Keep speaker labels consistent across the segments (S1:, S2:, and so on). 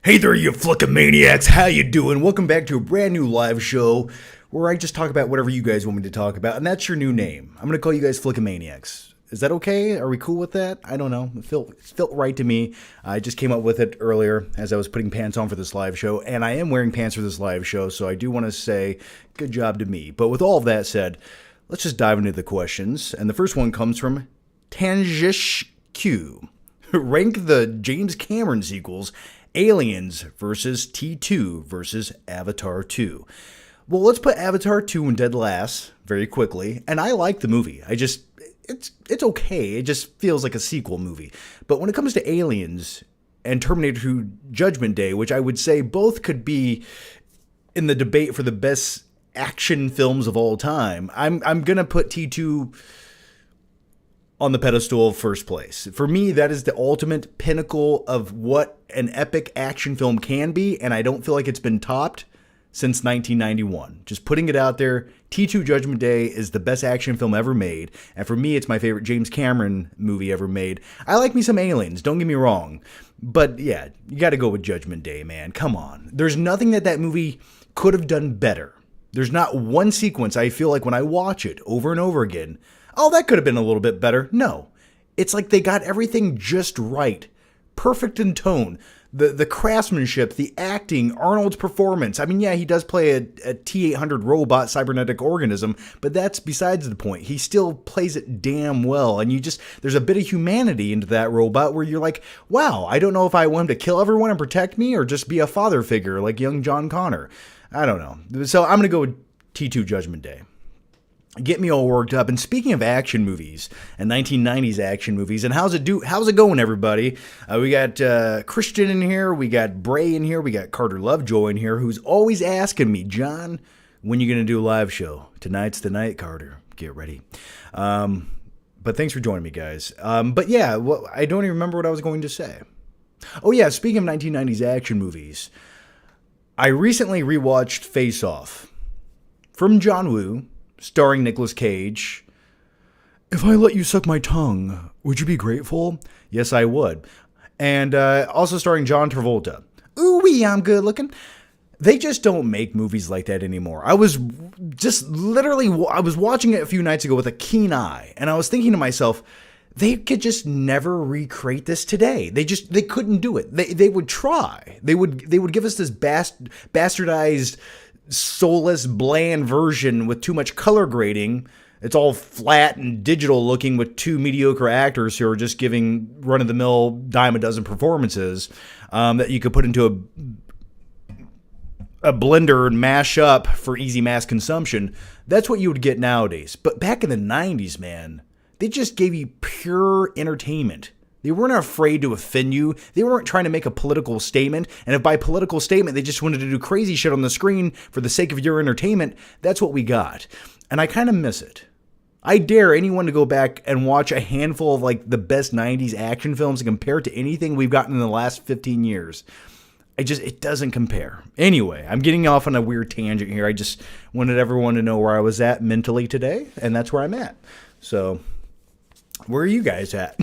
S1: Hey there, you Flickamaniacs! How you doing? Welcome back to a brand new live show where I just talk about whatever you guys want me to talk about, and that's your new name. I'm gonna call you guys Flickamaniacs. Is that okay? Are we cool with that? I don't know. It felt right to me. I just came up with it earlier as I was putting pants on for this live show, and I am wearing pants for this live show, so I do want to say good job to me. But with all of that said, let's just dive into the questions, and the first one comes from Tangish Q. Rank the James Cameron sequels Aliens versus T2 versus Avatar 2. Well, let's put Avatar 2 in dead last very quickly. And I like the movie. It's okay. It just feels like a sequel movie. But when it comes to Aliens and Terminator 2 Judgment Day, which I would say both could be in the debate for the best action films of all time, I'm going to put T2 on the pedestal of first place. For me, that is the ultimate pinnacle of what an epic action film can be, and I don't feel like it's been topped since 1991. Just putting it out there, T2 Judgment Day is the best action film ever made, and for me, it's my favorite James Cameron movie ever made. I like me some Aliens, don't get me wrong, but yeah, you gotta go with Judgment Day, man. Come on. There's nothing that movie could have done better. There's not one sequence I feel like when I watch it over and over again, oh, that could have been a little bit better. No. It's like they got everything just right. Perfect in tone. The craftsmanship, the acting, Arnold's performance. I mean, yeah, he does play a T-800 robot cybernetic organism, but that's besides the point. He still plays it damn well, and there's a bit of humanity into that robot where you're like, wow, I don't know if I want him to kill everyone and protect me or just be a father figure like young John Connor. I don't know. So I'm going to go with T2 Judgment Day. Get me all worked up. And speaking of action movies and 1990s action movies, and how's it going, everybody? We got Christian in here, we got Bray in here, we got Carter Lovejoy in here, who's always asking me, John, when you gonna do a live show? Tonight's the night, Carter. Get ready. But thanks for joining me, guys. But yeah, I don't even remember what I was going to say. Oh yeah, speaking of 1990s action movies, I recently rewatched Face Off from John Woo, starring Nicolas Cage. If I let you suck my tongue, would you be grateful? Yes, I would. And also starring John Travolta. Ooh-wee, I'm good looking. They just don't make movies like that anymore. I was watching it a few nights ago with a keen eye, and I was thinking to myself, they could just never recreate this today. They couldn't do it. They would try. They would give us this bastardized, soulless, bland version with too much color grading. It's all flat and digital looking with two mediocre actors who are just giving run-of-the-mill dime a dozen performances that you could put into a blender and mash up for easy mass consumption. That's what you would get nowadays. But back in the 90s, man, they just gave you pure entertainment. They weren't afraid to offend you. They weren't trying to make a political statement. And if by political statement they just wanted to do crazy shit on the screen for the sake of your entertainment, that's what we got. And I kind of miss it. I dare anyone to go back and watch a handful of like the best 90s action films and compare it to anything we've gotten in the last 15 years. It doesn't compare. Anyway, I'm getting off on a weird tangent here. I just wanted everyone to know where I was at mentally today, and that's where I'm at. So, where are you guys at?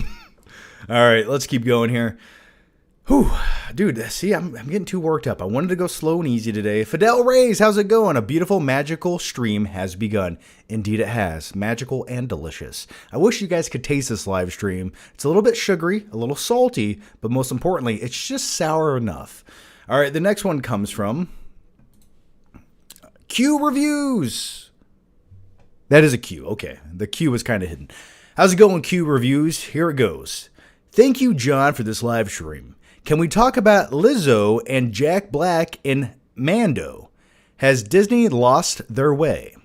S1: All right, let's keep going here. Whew, dude, see, I'm getting too worked up. I wanted to go slow and easy today. Fidel Reyes, how's it going? A beautiful, magical stream has begun. Indeed it has. Magical and delicious. I wish you guys could taste this live stream. It's a little bit sugary, a little salty, but most importantly, it's just sour enough. All right, the next one comes from Q Reviews. That is a Q. Okay, the Q was kind of hidden. How's it going, Q Reviews? Here it goes. Thank you, John, for this live stream. Can we talk about Lizzo and Jack Black in Mando? Has Disney lost their way?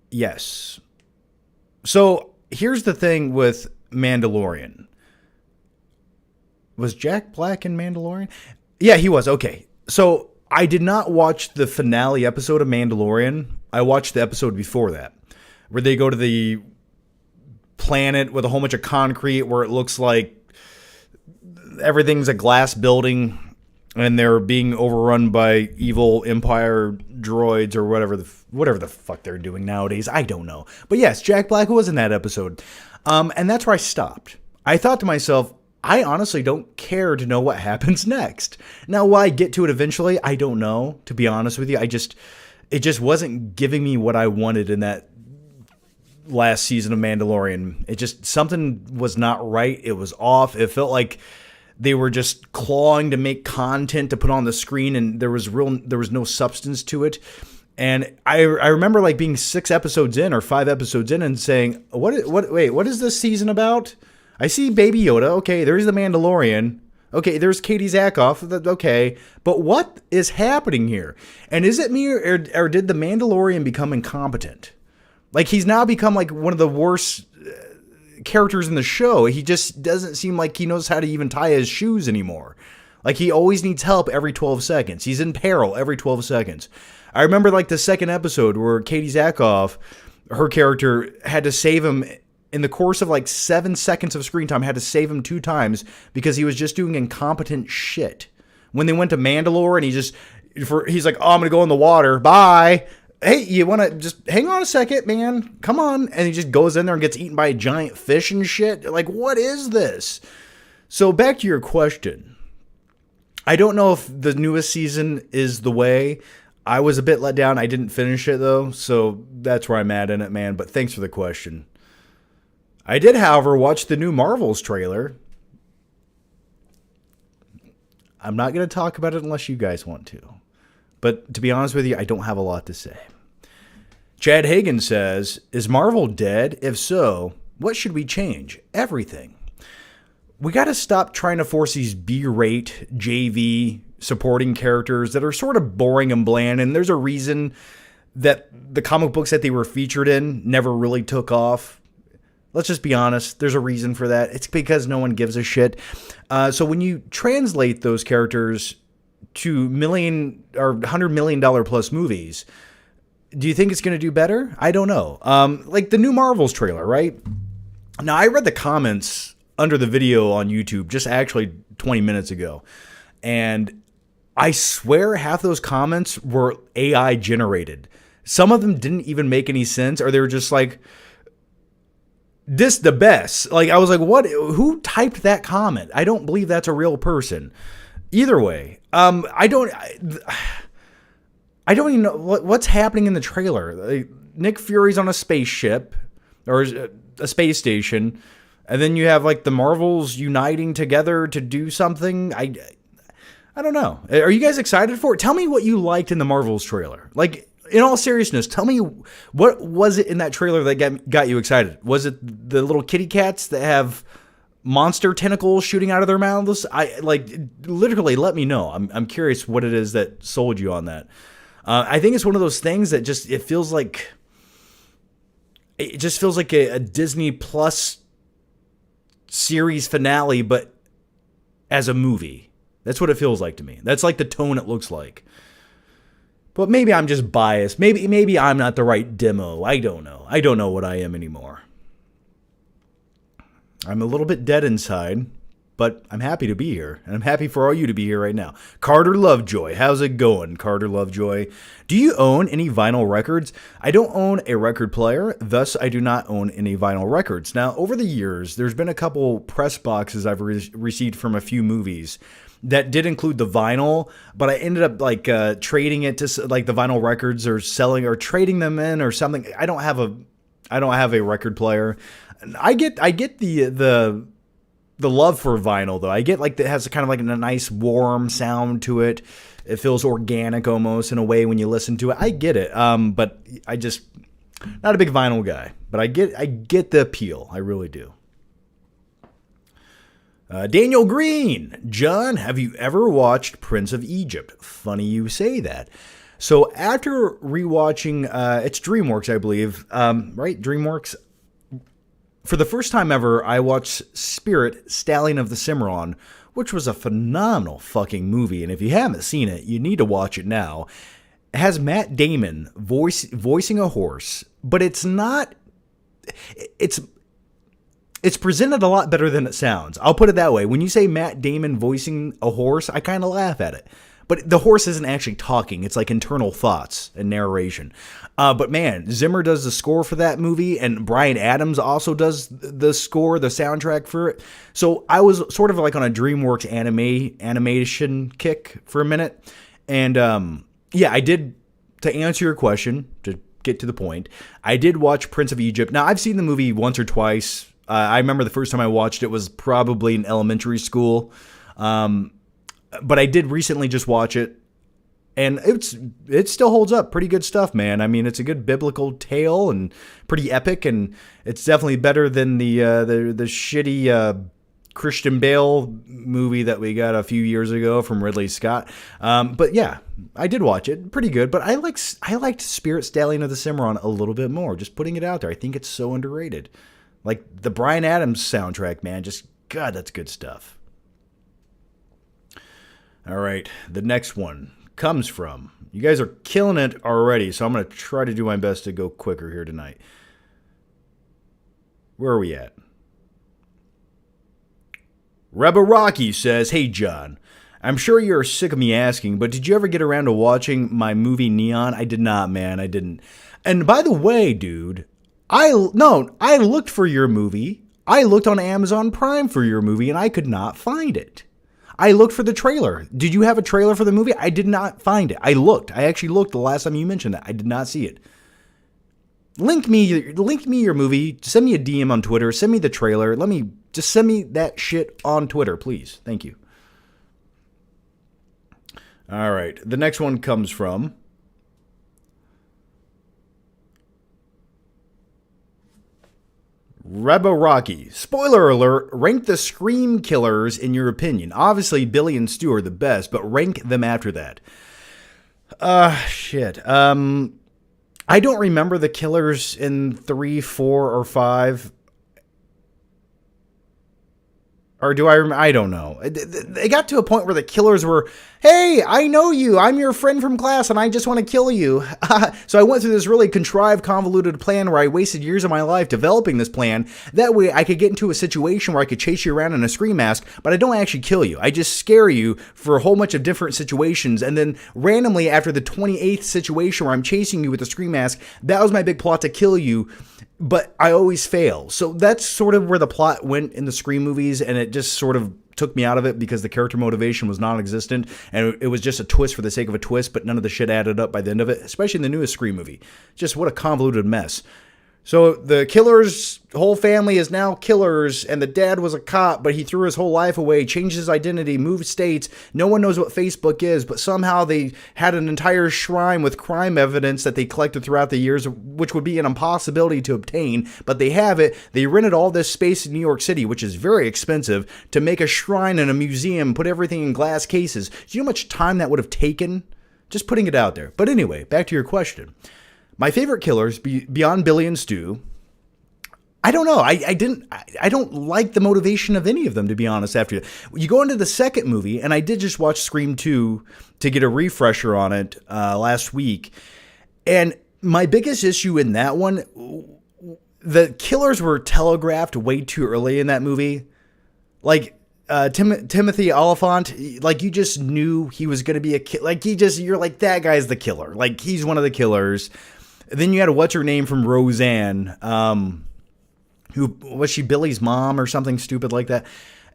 S1: Yes. So here's the thing with Mandalorian. Was Jack Black in Mandalorian? Yeah, he was. Okay. So I did not watch the finale episode of Mandalorian. I watched the episode before that, where they go to the planet with a whole bunch of concrete where it looks like everything's a glass building and they're being overrun by evil Empire droids or whatever the fuck they're doing nowadays. I don't know. But yes, Jack Black was in that episode. And that's where I stopped. I thought to myself, I honestly don't care to know what happens next. Now, will I get to it eventually? I don't know, to be honest with you. It just wasn't giving me what I wanted in that last season of Mandalorian. Something was not right. It was off. It felt like they were just clawing to make content to put on the screen, and there was no substance to it. And I remember like being 6 episodes in or 5 episodes in and saying, what is this season about? I see Baby Yoda. Okay, there's the Mandalorian. Okay, there's Katie Sackhoff. Okay, but what is happening here? And is it me or did the Mandalorian become incompetent? Like, he's now become like one of the worst characters in the show. He just doesn't seem like he knows how to even tie his shoes anymore. Like, he always needs help every 12 seconds. He's in peril every 12 seconds. I remember like the second episode where Katie Sackhoff, her character, had to save him in the course of like 7 seconds of screen time, had to save him 2 times because he was just doing incompetent shit. When they went to Mandalore and he's like, oh, I'm going to go in the water. Bye. Hey, you want to just hang on a second, man? Come on. And he just goes in there and gets eaten by a giant fish and shit. Like, what is this? So back to your question. I don't know if the newest season is the way. I was a bit let down. I didn't finish it, though. So that's where I'm at in it, man. But thanks for the question. I did, however, watch the new Marvels trailer. I'm not going to talk about it unless you guys want to. But to be honest with you, I don't have a lot to say. Chad Hagen says, is Marvel dead? If so, what should we change? Everything. We got to stop trying to force these B-rate, JV supporting characters that are sort of boring and bland. And there's a reason that the comic books that they were featured in never really took off. Let's just be honest. There's a reason for that. It's because no one gives a shit. So when you translate those characters to million or $100 million plus movies, do you think it's going to do better? I don't know. Like the new Marvels trailer, right? Now, I read the comments under the video on YouTube just actually 20 minutes ago, and I swear half those comments were AI generated. Some of them didn't even make any sense, or they were just like, this the best. Like, I was like, what? Who typed that comment? I don't believe that's a real person. Either way, I don't even know what's happening in the trailer. Like, Nick Fury's on a spaceship or a space station, and then you have like the Marvels uniting together to do something. I don't know. Are you guys excited for it? Tell me what you liked in the Marvels trailer. Like, in all seriousness, tell me what was it in that trailer that got you excited? Was it the little kitty cats that have monster tentacles shooting out of their mouths? Literally let me know. I'm curious what it is that sold you on that. I think it's one of those things that just feels like a Disney Plus series finale, but as a movie. That's what it feels like to me. That's like the tone it looks like. But maybe I'm just biased. Maybe I'm not the right demo. I don't know. I don't know what I am anymore. I'm a little bit dead inside, but I'm happy to be here. And I'm happy for all you to be here right now. Carter Lovejoy. How's it going, Carter Lovejoy? Do you own any vinyl records? I don't own a record player, thus I do not own any vinyl records. Now, over the years, there's been a couple press boxes I've received from a few movies that did include the vinyl, but I ended up trading it to like the vinyl records or selling or trading them in or something. I don't have a record player. I get the love for vinyl though. I get like that has kind of like a nice warm sound to it. It feels organic almost in a way when you listen to it. I get it. But I just not a big vinyl guy, but I get the appeal. I really do. Daniel Green. John, have you ever watched Prince of Egypt? Funny you say that. So after rewatching, it's DreamWorks, I believe, right? DreamWorks. For the first time ever, I watched Spirit, Stallion of the Cimarron, which was a phenomenal fucking movie. And if you haven't seen it, you need to watch it now. It has Matt Damon voicing a horse, but it's not... It's presented a lot better than it sounds. I'll put it that way. When you say Matt Damon voicing a horse, I kind of laugh at it. But the horse isn't actually talking. It's like internal thoughts and narration. But man, Zimmer does the score for that movie, and Bryan Adams also does the score, the soundtrack for it. So I was sort of like on a DreamWorks animation kick for a minute. And yeah, I did, to answer your question, to get to the point, I did watch Prince of Egypt. Now, I've seen the movie once or twice. I remember the first time I watched it was probably in elementary school. But I did recently just watch it. And it still holds up. Pretty good stuff, man. I mean, it's a good biblical tale and pretty epic, and it's definitely better than the shitty Christian Bale movie that we got a few years ago from Ridley Scott. But yeah, I did watch it. Pretty good. But I liked Spirit Stallion of the Cimarron a little bit more. Just putting it out there. I think it's so underrated. Like the Bryan Adams soundtrack, man. Just, God, that's good stuff. All right, the next one comes from, you guys are killing it already, so I'm going to try to do my best to go quicker here tonight. Where are we at? Rebel Rocky says, hey John, I'm sure you're sick of me asking, but did you ever get around to watching my movie Neon? I did not, man. I didn't. And by the way, dude, I looked for your movie. I looked on Amazon Prime for your movie, and I could not find it. I looked for the trailer. Did you have a trailer for the movie? I did not find it. I looked. I actually looked the last time you mentioned that. I did not see it. Link me your movie. Send me a DM on Twitter. Send me the trailer. Just send me that shit on Twitter, please. Thank you. All right. The next one comes from Rebel Rocky. Spoiler alert, rank the Scream killers in your opinion. Obviously, Billy and Stu are the best, but rank them after that. Shit. I don't remember the killers in 3, 4, or 5. Or do I remember? I don't know. They got to a point where the killers were, hey, I know you. I'm your friend from class, and I just want to kill you. So I went through this really contrived, convoluted plan where I wasted years of my life developing this plan. That way I could get into a situation where I could chase you around in a scream mask, but I don't actually kill you. I just scare you for a whole bunch of different situations, and then randomly after the 28th situation where I'm chasing you with a scream mask, that was my big plot to kill you. But I always fail. So that's sort of where the plot went in the Scream movies, and it just sort of took me out of it because the character motivation was non-existent, and it was just a twist for the sake of a twist, but none of the shit added up by the end of it, especially in the newest Scream movie. Just what a convoluted mess. So the killer's whole family is now killers, and the dad was a cop, but he threw his whole life away, changed his identity, moved states. No one knows what Facebook is, but somehow they had an entire shrine with crime evidence that they collected throughout the years, which would be an impossibility to obtain, but they have it. They rented all this space in New York City, which is very expensive, to make a shrine and a museum, put everything in glass cases. Do you know how much time that would have taken? Just putting it out there. But anyway, back to your question. My favorite killers, beyond Billy and Stu, I don't know. I don't like the motivation of any of them, to be honest. After you go into the second movie, and I did just watch Scream 2 to get a refresher on it last week, and my biggest issue in that one, the killers were telegraphed way too early in that movie. Like Timothy Oliphant, like you just knew he was going to be a killer. Like you're like, that guy's the killer. Like he's one of the killers. Then you had what's her name from Roseanne, who was she, Billy's mom or something stupid like that.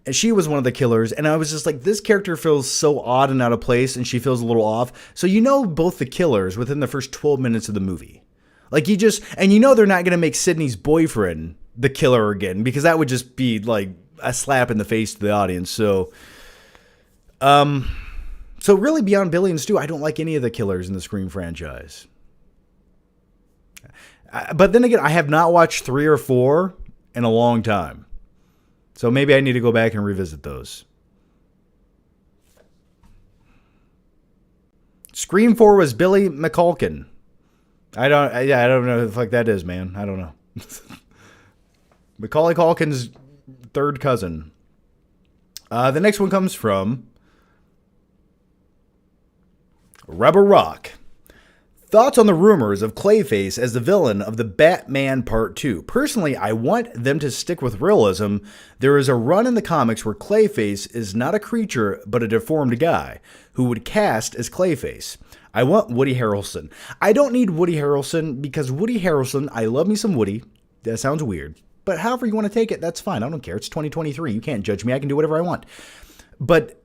S1: And she was one of the killers. And I was just like, this character feels so odd and out of place, and she feels a little off. So you know both the killers within the first 12 minutes of the movie. Like and you know they're not going to make Sydney's boyfriend the killer again, because that would just be like a slap in the face to the audience. So really beyond Billy and Stu, I don't like any of the killers in the Scream franchise. But then again, I have not watched 3 or 4 in a long time. So maybe I need to go back and revisit those. Scream 4 was Billy McCulkin. I don't know who the fuck that is, man. I don't know. Macaulay Culkin's third cousin. The next one comes from Rebel Rock. Thoughts on the rumors of Clayface as the villain of the Batman Part 2? Personally, I want them to stick with realism. There is a run in the comics where Clayface is not a creature, but a deformed guy who would cast as Clayface. I want Woody Harrelson. I don't need Woody Harrelson because Woody Harrelson, I love me some Woody. That sounds weird. But however you want to take it, that's fine. I don't care. It's 2023. You can't judge me. I can do whatever I want. But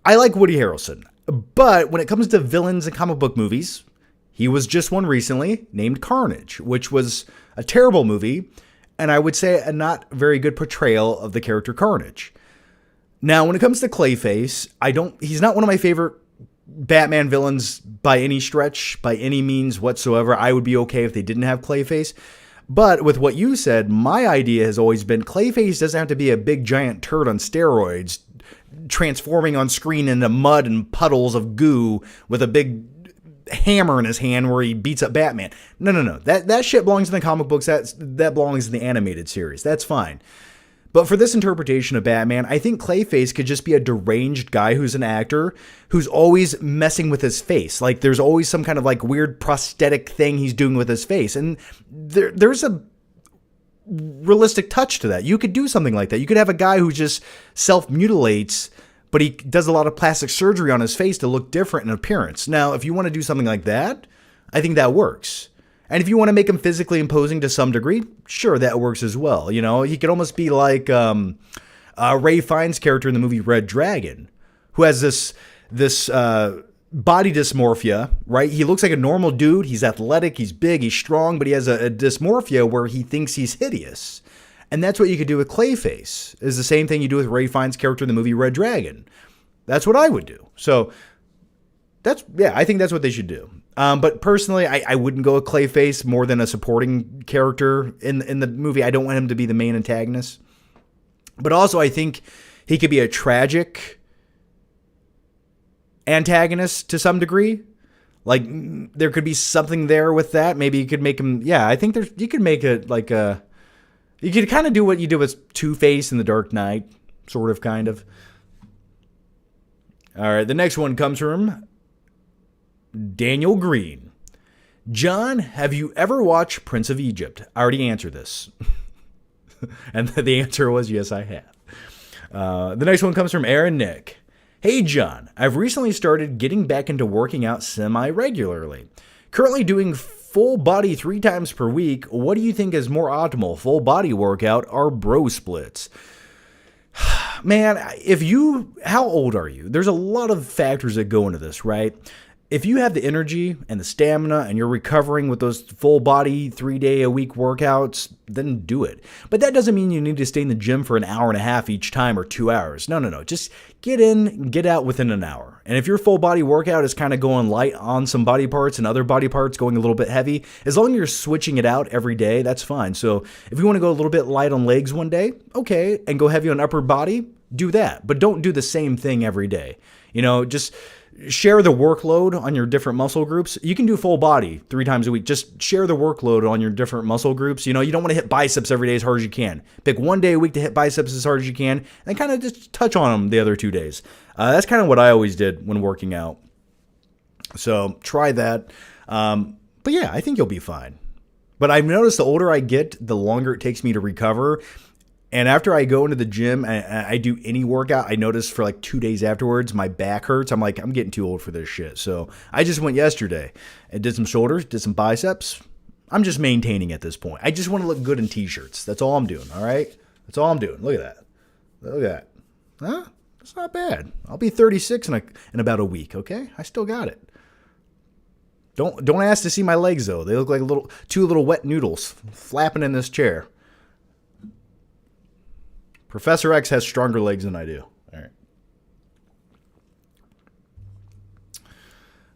S1: I like Woody Harrelson. But when it comes to villains in comic book movies, he was just one recently named Carnage, which was a terrible movie, and I would say a not very good portrayal of the character Carnage. Now, when it comes to Clayface, he's not one of my favorite Batman villains by any stretch, by any means whatsoever. I would be okay if they didn't have Clayface. But with what you said, my idea has always been Clayface doesn't have to be a big giant turd on steroids, transforming on screen into mud and puddles of goo with a big hammer in his hand where he beats up Batman. No. That shit belongs in the comic books. That belongs in the animated series. That's fine. But for this interpretation of Batman, I think Clayface could just be a deranged guy who's an actor who's always messing with his face. Like there's always some kind of like weird prosthetic thing he's doing with his face. And there's a realistic touch to that. You could do something like that. You could have a guy who just self-mutilates, but he does a lot of plastic surgery on his face to look different in appearance. Now, if you want to do something like that, I think that works. And if you want to make him physically imposing to some degree, sure, that works as well. You know, he could almost be like Ray Fiennes' character in the movie Red Dragon, who has this body dysmorphia, right? He looks like a normal dude. He's athletic, he's big, he's strong, but he has a dysmorphia where he thinks he's hideous. And that's what you could do with Clayface. Is the same thing you do with Ray Fiennes' character in the movie Red Dragon. That's what I would do. So I think that's what they should do. But personally, I wouldn't go with Clayface more than a supporting character in the movie. I don't want him to be the main antagonist. But also, I think he could be a tragic antagonist to some degree. Like there could be something there with that. Maybe you could make him. Yeah, I think you could make it like a. You could kind of do what you do with Two-Face in The Dark Knight, sort of, kind of. All right, the next one comes from Daniel Green. John, have you ever watched Prince of Egypt? I already answered this. And the answer was yes, I have. The next one comes from Aaron Nick. Hey, John, I've recently started getting back into working out semi-regularly. Currently doing full body 3 times per week. What do you think is more optimal, full body workout or bro splits? Man, how old are you? There's a lot of factors that go into this, right? If you have the energy and the stamina and you're recovering with those full body 3-day-a-week workouts, then do it. But that doesn't mean you need to stay in the gym for an hour and a half each time or 2 hours. No. Just get in, get out within an hour. And if your full body workout is kind of going light on some body parts and other body parts going a little bit heavy, as long as you're switching it out every day, that's fine. So if you want to go a little bit light on legs one day, okay, and go heavy on upper body, do that. But don't do the same thing every day. You know, just share the workload on your different muscle groups. You can do full body 3 times a week. Just share the workload on your different muscle groups. You know, you don't want to hit biceps every day as hard as you can. Pick one day a week to hit biceps as hard as you can and kind of just touch on them the other 2 days. That's kind of what I always did when working out. So try that. But yeah, I think you'll be fine. But I've noticed the older I get, the longer it takes me to recover. And after I go into the gym and I do any workout, I notice for like 2 days afterwards, my back hurts. I'm like, I'm getting too old for this shit. So I just went yesterday and did some shoulders, did some biceps. I'm just maintaining at this point. I just want to look good in t-shirts. That's all I'm doing. All right. That's all I'm doing. Look at that. Look at that. Huh? That's not bad. I'll be 36 in about a week. Okay. I still got it. Don't ask to see my legs though. They look like two little wet noodles flapping in this chair. Professor X has stronger legs than I do. All right.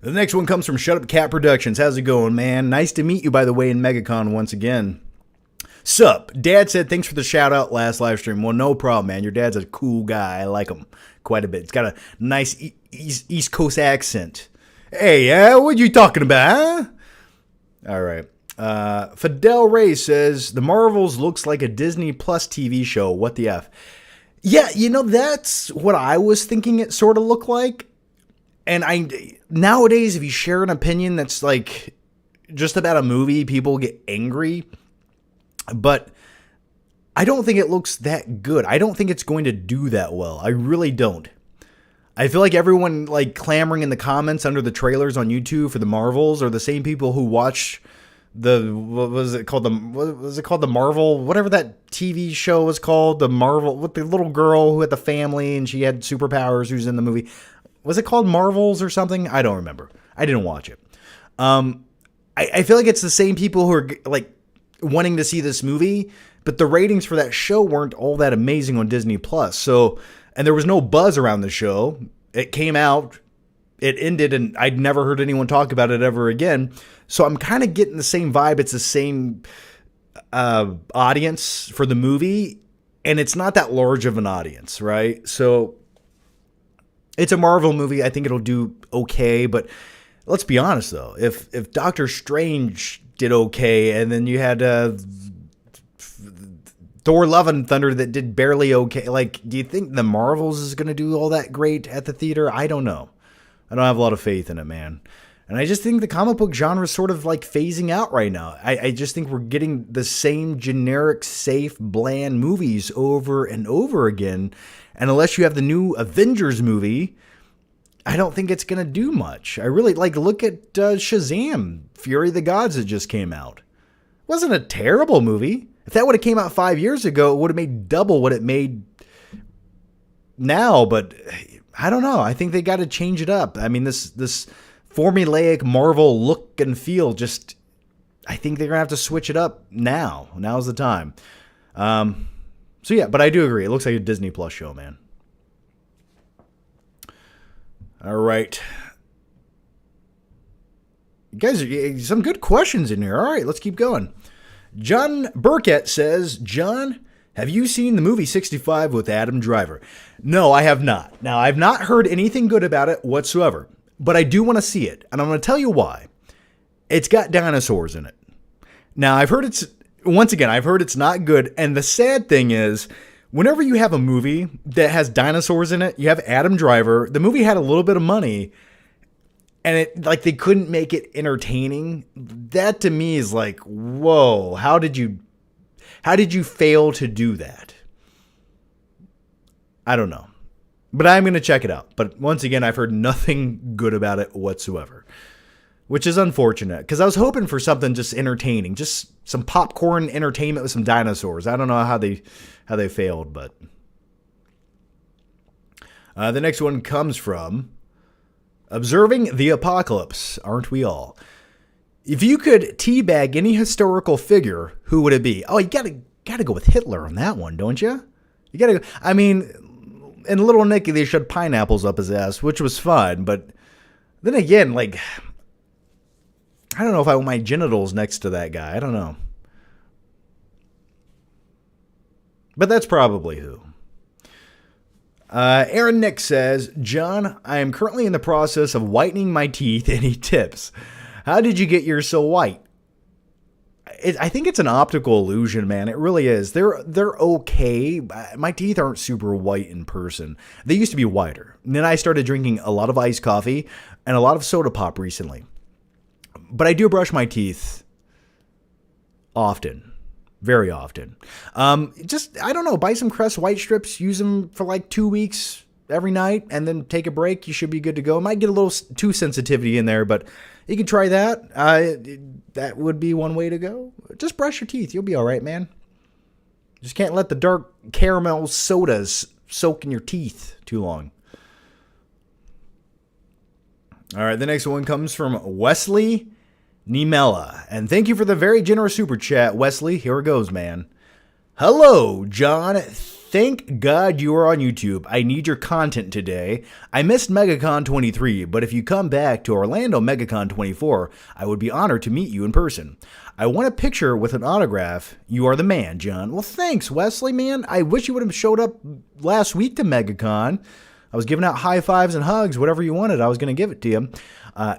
S1: The next one comes from Shut Up Cat Productions. How's it going, man? Nice to meet you, by the way, in MegaCon once again. Sup? Dad said thanks for the shout out last live stream. Well, no problem, man. Your dad's a cool guy. I like him quite a bit. He's got a nice East Coast accent. Hey, what you talking about, huh? All right. Fidel Ray says, the Marvels looks like a Disney Plus TV show. What the F? Yeah, you know, that's what I was thinking it sort of looked like. And nowadays, if you share an opinion that's like just about a movie, people get angry, but I don't think it looks that good. I don't think it's going to do that well. I really don't. I feel like everyone like clamoring in the comments under the trailers on YouTube for the Marvels are the same people who watch what was it called? The Marvel, whatever that TV show was called, the Marvel with the little girl who had the family and she had superpowers who's in the movie. Was it called Marvels or something? I don't remember. I didn't watch it. I feel like it's the same people who are like wanting to see this movie, but the ratings for that show weren't all that amazing on Disney Plus. So, and there was no buzz around the show. It came out, it ended, and I'd never heard anyone talk about it ever again. So I'm kind of getting the same vibe. It's the same audience for the movie, and it's not that large of an audience, right? So it's a Marvel movie. I think it'll do okay, but let's be honest though. If Doctor Strange did okay, and then you had Thor: Love and Thunder that did barely okay, like, do you think the Marvels is going to do all that great at the theater? I don't know. I don't have a lot of faith in it, man. And I just think the comic book genre is sort of like phasing out right now. I just think we're getting the same generic, safe, bland movies over and over again. And unless you have the new Avengers movie, I don't think it's going to do much. I really look at Shazam, Fury of the Gods that just came out. It wasn't a terrible movie. If that would have came out 5 years ago, it would have made double what it made now. But I don't know. I think they got to change it up. I mean, this formulaic Marvel look and feel, just, I think they're going to have to switch it up now. Now's the time. So yeah, but I do agree. It looks like a Disney Plus show, man. All right. You guys, some good questions in here. All right, let's keep going. John Burkett says, John, have you seen the movie 65 with Adam Driver? No, I have not. Now, I've not heard anything good about it whatsoever, but I do want to see it, and I'm going to tell you why. It's got dinosaurs in it. Now, I've heard it's not good, and the sad thing is, whenever you have a movie that has dinosaurs in it, you have Adam Driver, the movie had a little bit of money, and they couldn't make it entertaining. That to me is like, whoa, how did you fail to do that? I don't know. But I'm going to check it out. But once again, I've heard nothing good about it whatsoever, which is unfortunate because I was hoping for something just entertaining, just some popcorn entertainment with some dinosaurs. I don't know how they failed, but the next one comes from Observing the Apocalypse. Aren't we all? If you could teabag any historical figure, who would it be? Oh, you gotta go with Hitler on that one, don't you? You gotta go. I mean, in Little Nicky, they shoved pineapples up his ass, which was fun. But then again, I don't know if I want my genitals next to that guy. I don't know. But that's probably who. Aaron Nick says, John, I am currently in the process of whitening my teeth. Any tips? How did you get yours so white? I think it's an optical illusion, man. It really is. They're okay. My teeth aren't super white in person. They used to be whiter. And then I started drinking a lot of iced coffee and a lot of soda pop recently. But I do brush my teeth often. Very often. I don't know, buy some Crest white strips, use them for 2 weeks every night, and then take a break. You should be good to go. Might get a little too sensitivity in there, but you can try that. That would be one way to go. Just brush your teeth. You'll be all right, man. Just can't let the dark caramel sodas soak in your teeth too long. All right, the next one comes from Wesley Nimella. And thank you for the very generous super chat, Wesley. Here it goes, man. Hello, John. Thank God you are on YouTube. I need your content today. I missed MegaCon 23, but if you come back to Orlando MegaCon 24, I would be honored to meet you in person. I want a picture with an autograph. You are the man, John. Well, thanks, Wesley, man. I wish you would have showed up last week to MegaCon. I was giving out high fives and hugs, whatever you wanted. I was going to give it to you.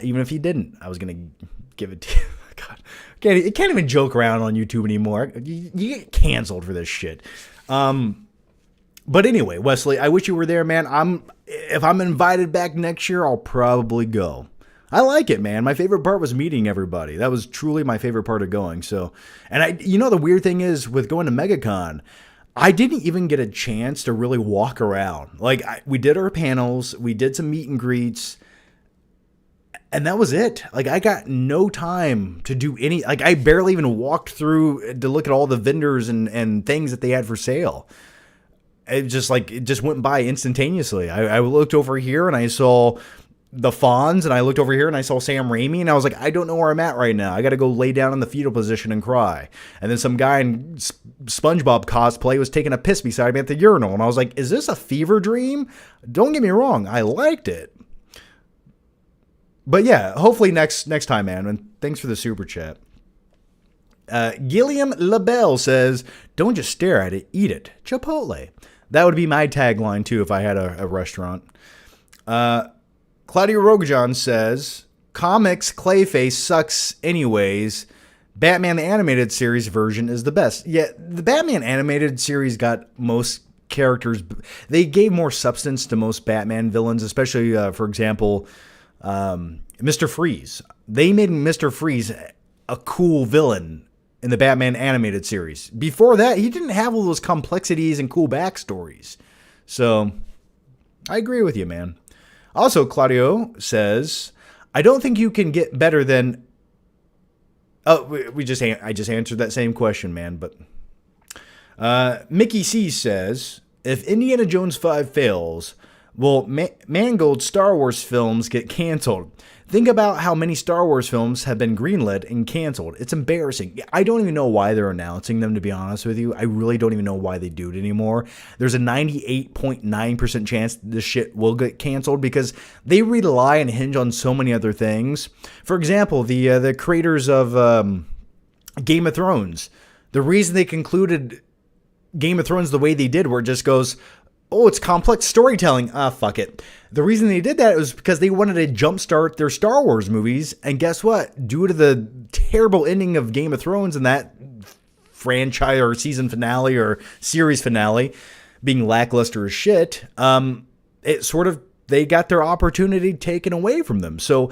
S1: Even if you didn't, I was going to give it to you. God, you can't even joke around on YouTube anymore. You get canceled for this shit. But anyway, Wesley, I wish you were there, man. If I'm invited back next year, I'll probably go. I like it, man. My favorite part was meeting everybody. That was truly my favorite part of going. So, and the weird thing is with going to MegaCon, I didn't even get a chance to really walk around. Like, we did our panels, we did some meet and greets, and that was it. Like, I got no time to do any, like, I barely even walked through to look at all the vendors and things that they had for sale. It just went by instantaneously. I looked over here and I saw the Fonz, and I looked over here and I saw Sam Raimi, and I was like, I don't know where I'm at right now. I got to go lay down in the fetal position and cry. And then some guy in SpongeBob cosplay was taking a piss beside me at the urinal, and I was like, is this a fever dream? Don't get me wrong, I liked it. But yeah, hopefully next time, man. And thanks for the super chat. Gilliam LaBelle says, don't just stare at it, eat it. Chipotle. That would be my tagline too if I had a restaurant. Claudia Rogajon says, comics Clayface sucks anyways. Batman the Animated Series version is the best. Yeah, the Batman Animated Series got most characters. They gave more substance to most Batman villains, especially, for example, Mr. Freeze. They made Mr. Freeze a cool villain in the Batman Animated Series. Before that, he didn't have all those complexities and cool backstories. So, I agree with you, man. Also, Claudio says, I don't think you can get better than... Oh, I just answered that same question, man. But Mickey C says, if Indiana Jones 5 fails, will Mangold's Star Wars films get canceled? Think about how many Star Wars films have been greenlit and canceled. It's embarrassing. I don't even know why they're announcing them, to be honest with you. I really don't even know why they do it anymore. There's a 98.9% chance this shit will get canceled because they rely and hinge on so many other things. For example, the creators of Game of Thrones, the reason they concluded Game of Thrones the way they did, where it just goes, oh, it's complex storytelling. Fuck it. The reason they did that was because they wanted to jumpstart their Star Wars movies. And guess what? Due to the terrible ending of Game of Thrones and that franchise or season finale or series finale being lackluster as shit, they got their opportunity taken away from them. So,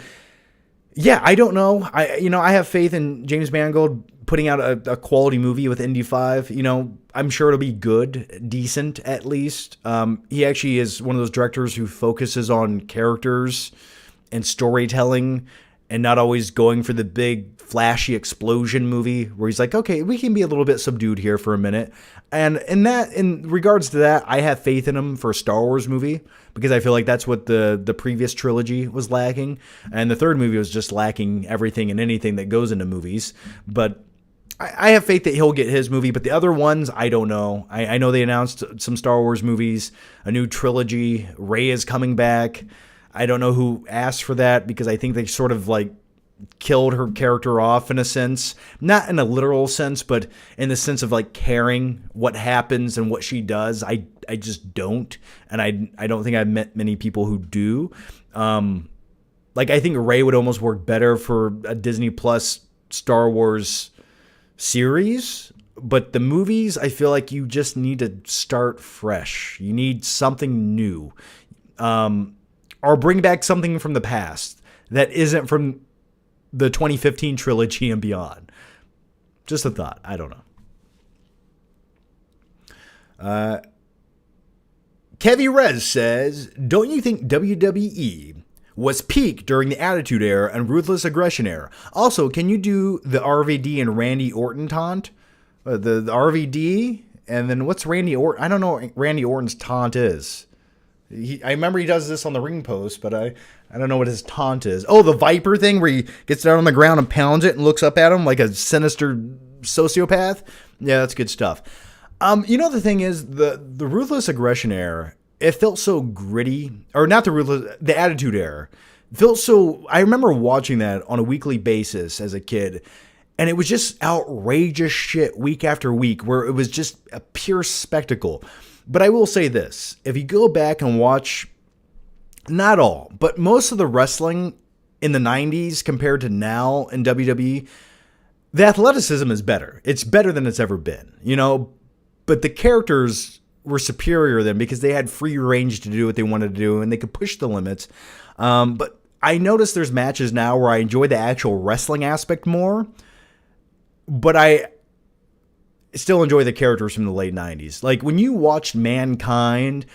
S1: yeah, I don't know. I have faith in James Mangold putting out a quality movie with Indy 5. I'm sure it'll be good, decent at least. He actually is one of those directors who focuses on characters and storytelling and not always going for the big flashy explosion movie where he's like, okay, we can be a little bit subdued here for a minute. And in regards to that, I have faith in him for a Star Wars movie because I feel like that's what the previous trilogy was lacking. And the third movie was just lacking everything and anything that goes into movies. But I have faith that he'll get his movie, but the other ones, I don't know. I know they announced some Star Wars movies, a new trilogy. Rey is coming back. I don't know who asked for that because I think they sort of like killed her character off in a sense. Not in a literal sense, but in the sense of like caring what happens and what she does. I just don't. And I don't think I've met many people who do. I think Rey would almost work better for a Disney Plus Star Wars series, but the movies, I feel like you just need to start fresh. You need something new, or bring back something from the past that isn't from the 2015 trilogy and beyond. Just a thought. I don't know. Kevy Rez says, don't you think WWE was peak during the Attitude Era and Ruthless Aggression Era? Also, can you do the RVD and Randy Orton taunt? The RVD, and then what's Randy Orton? I don't know what Randy Orton's taunt is. I remember he does this on the ring post, but I don't know what his taunt is. Oh, the Viper thing where he gets down on the ground and pounds it and looks up at him like a sinister sociopath. Yeah, that's good stuff. The thing is, the Ruthless Aggression Era, it felt so gritty, or not the Attitude Era. Felt so, I remember watching that on a weekly basis as a kid, and it was just outrageous shit week after week where it was just a pure spectacle. But I will say this, if you go back and watch, not all, but most of the wrestling in the 90s compared to now in WWE, the athleticism is better. It's better than it's ever been, but the characters were superior then because they had free range to do what they wanted to do and they could push the limits. But I notice there's matches now where I enjoy the actual wrestling aspect more, but I still enjoy the characters from the late 90s. Like when you watched Mankind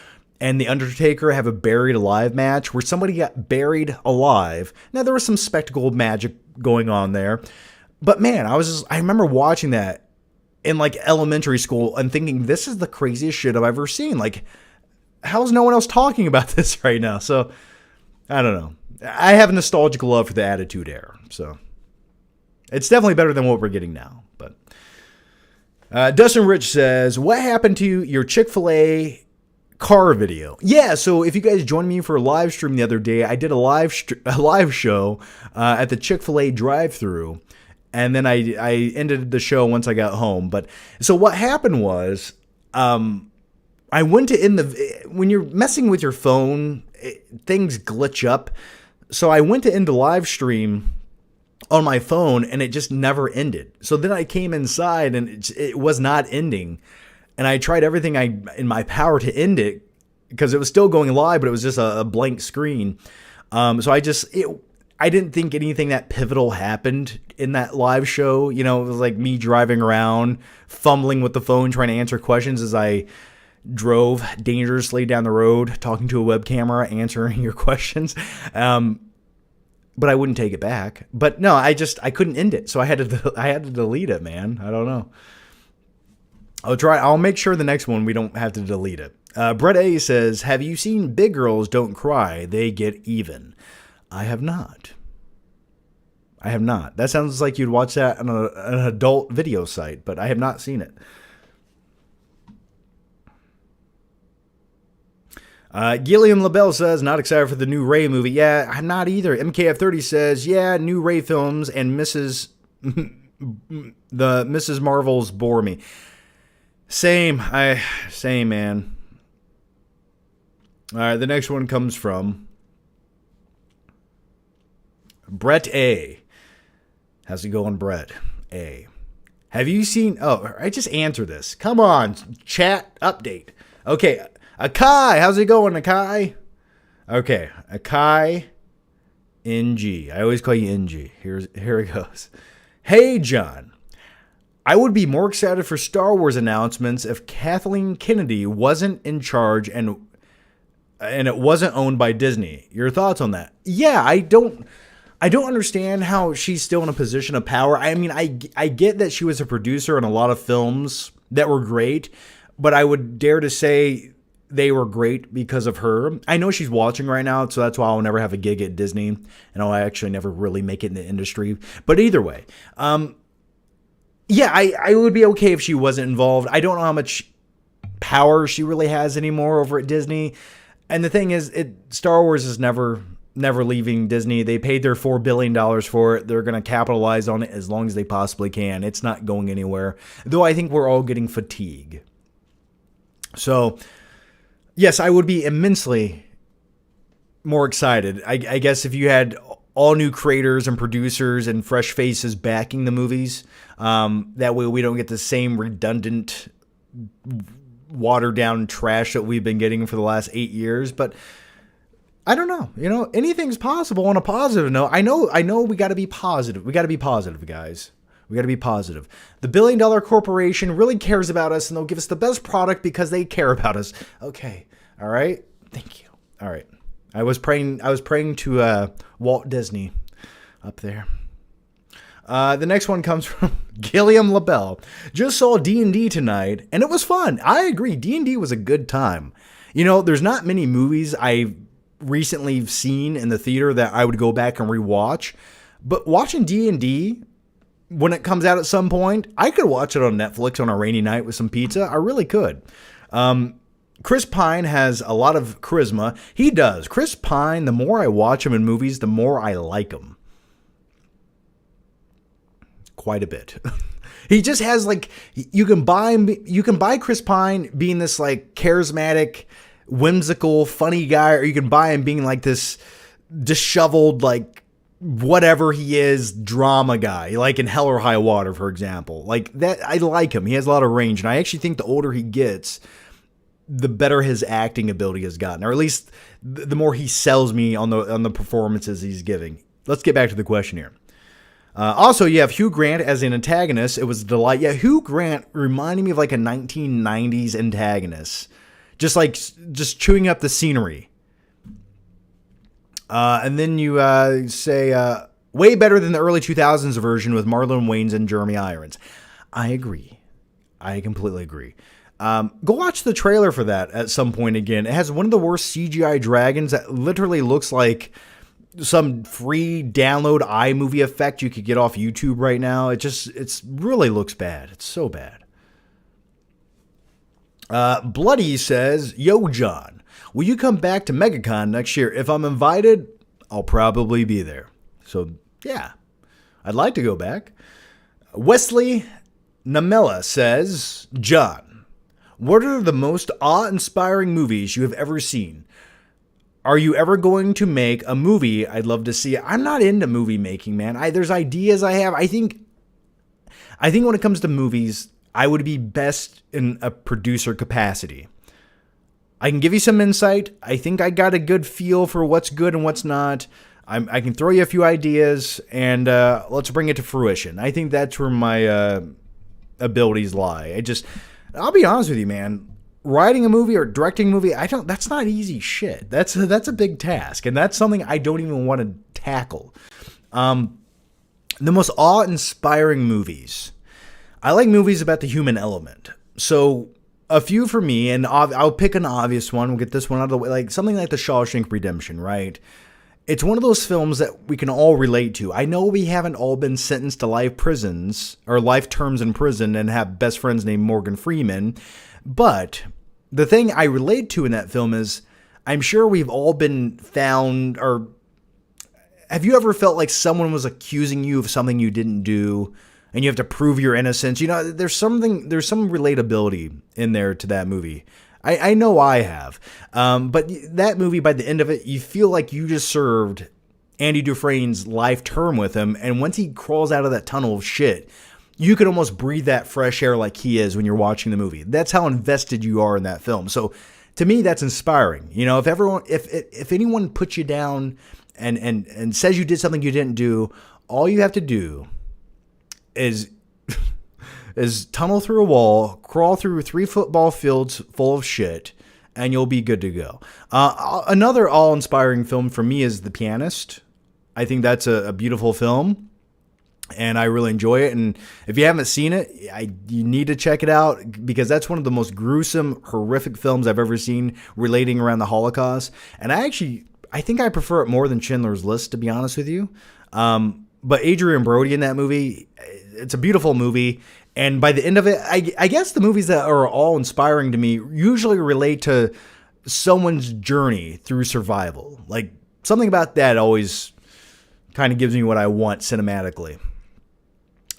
S1: and The Undertaker have a buried alive match where somebody got buried alive. Now there was some spectacle magic going on there, but man, I remember watching that in like elementary school and thinking, this is the craziest shit I've ever seen. Like, how's no one else talking about this right now? So I don't know. I have a nostalgic love for the Attitude Era. So it's definitely better than what we're getting now. But Dustin Rich says, what happened to your Chick-fil-A car video? Yeah, so if you guys joined me for a live stream the other day, I did a live show at the Chick-fil-A drive-thru, and then I ended the show once I got home. But so what happened was, I went to when you're messing with your phone, things glitch up. So I went to end the live stream on my phone, and it just never ended. So then I came inside, and it was not ending. And I tried everything in my power to end it because it was still going live, but it was just a blank screen. So I didn't think anything that pivotal happened in that live show. You know, it was like me driving around, fumbling with the phone, trying to answer questions as I drove dangerously down the road, talking to a web camera, answering your questions. But I wouldn't take it back. But no, I couldn't end it. So I had to delete it, man. I don't know. I'll make sure the next one we don't have to delete it. Brett A says, have you seen Big Girls Don't Cry? They Get Even. I have not. That sounds like you'd watch that on an adult video site, but I have not seen it. Gilliam LaBelle says, not excited for the new Ray movie. Yeah, I'm not either. MKF30 says, yeah, new Ray films and Mrs. Marvels bore me. Same, man. All right, the next one comes from Brett A. How's it going, Brett A? Have you seen... Oh, I just answered this. Come on, chat update. Okay, Akai, how's it going, Akai? Okay, Akai NG. I always call you NG. Here it goes. Hey, John. I would be more excited for Star Wars announcements if Kathleen Kennedy wasn't in charge and it wasn't owned by Disney. Your thoughts on that? Yeah, I don't understand how she's still in a position of power. I mean, I get that she was a producer in a lot of films that were great, but I would dare to say they were great because of her. I know she's watching right now, so that's why I'll never have a gig at Disney, and I'll actually never really make it in the industry. But either way, yeah, I would be okay if she wasn't involved. I don't know how much power she really has anymore over at Disney. And the thing is, Star Wars is never leaving Disney. They paid their $4 billion for it. They're going to capitalize on it as long as they possibly can. It's not going anywhere. Though I think we're all getting fatigue. So, yes, I would be immensely more excited. I guess if you had all new creators and producers and fresh faces backing the movies, that way we don't get the same redundant, watered down trash that we've been getting for the last 8 years. But I don't know. You know, anything's possible on a positive note. I know we got to be positive. We got to be positive, guys. We got to be positive. The $1 billion corporation really cares about us, and they'll give us the best product because they care about us. Okay. All right. Thank you. All right. I was praying to Walt Disney up there. The next one comes from Gilliam LaBelle. Just saw D&D tonight, and it was fun. I agree. D&D was a good time. You know, there's not many movies I've recently seen in the theater that I would go back and rewatch. But watching D&D, when it comes out at some point, I could watch it on Netflix on a rainy night with some pizza. I really could. Chris Pine has a lot of charisma. He does. Chris Pine, the more I watch him in movies, the more I like him. Quite a bit. He just has like, you can buy Chris Pine being this like charismatic, whimsical, funny guy, or you can buy him being like this disheveled, like whatever he is, drama guy, like in Hell or High Water, for example. Like that, I like him. He has a lot of range, and I actually think the older he gets, the better his acting ability has gotten, or at least the more he sells me on the performances he's giving. Let's get back to the question here. Also, you have Hugh Grant as an antagonist. It was a delight. Yeah, Hugh Grant reminded me of like a 1990s antagonist. Just chewing up the scenery. And then you say, way better than the early 2000s version with Marlon Wayans and Jeremy Irons. I agree. I completely agree. Go watch the trailer for that at some point again. It has one of the worst CGI dragons that literally looks like some free download iMovie effect you could get off YouTube right now. It really looks bad. It's so bad. Bloody says, "Yo, John, will you come back to MegaCon next year? If I'm invited, I'll probably be there." So, yeah, I'd like to go back. Wesley Namella says, "John, what are the most awe-inspiring movies you have ever seen? Are you ever going to make a movie? I'd love to see it." I'm not into movie making, man. There's ideas I have. I think when it comes to movies, I would be best in a producer capacity. I can give you some insight. I think I got a good feel for what's good and what's not. I can throw you a few ideas, and let's bring it to fruition. I think that's where my abilities lie. I'll be honest with you, man. Writing a movie or directing a movie, that's not easy shit. That's a big task, and that's something I don't even want to tackle. The most awe-inspiring movies. I like movies about the human element. So a few for me, and I'll pick an obvious one. We'll get this one out of the way. Like something like The Shawshank Redemption, right? It's one of those films that we can all relate to. I know we haven't all been sentenced to life prisons or life terms in prison and have best friends named Morgan Freeman. But the thing I relate to in that film is I'm sure we've all been found, or have you ever felt like someone was accusing you of something you didn't do and you have to prove your innocence? You know, there's some relatability in there to that movie. I know I have. But that movie, by the end of it, you feel like you just served Andy Dufresne's life term with him. And once he crawls out of that tunnel of shit, you can almost breathe that fresh air like he is when you're watching the movie. That's how invested you are in that film. So to me, that's inspiring. You know, if anyone puts you down and says you did something you didn't do, all you have to do is tunnel through a wall, crawl through 3 football fields full of shit, and you'll be good to go. Another awe-inspiring film for me is The Pianist. I think that's a beautiful film, and I really enjoy it. And if you haven't seen it, you need to check it out, because that's one of the most gruesome, horrific films I've ever seen relating around the Holocaust. And I think I prefer it more than Schindler's List, to be honest with you. But Adrian Brody in that movie, it's a beautiful movie. And by the end of it, I guess the movies that are all inspiring to me usually relate to someone's journey through survival. Like something about that always kind of gives me what I want cinematically.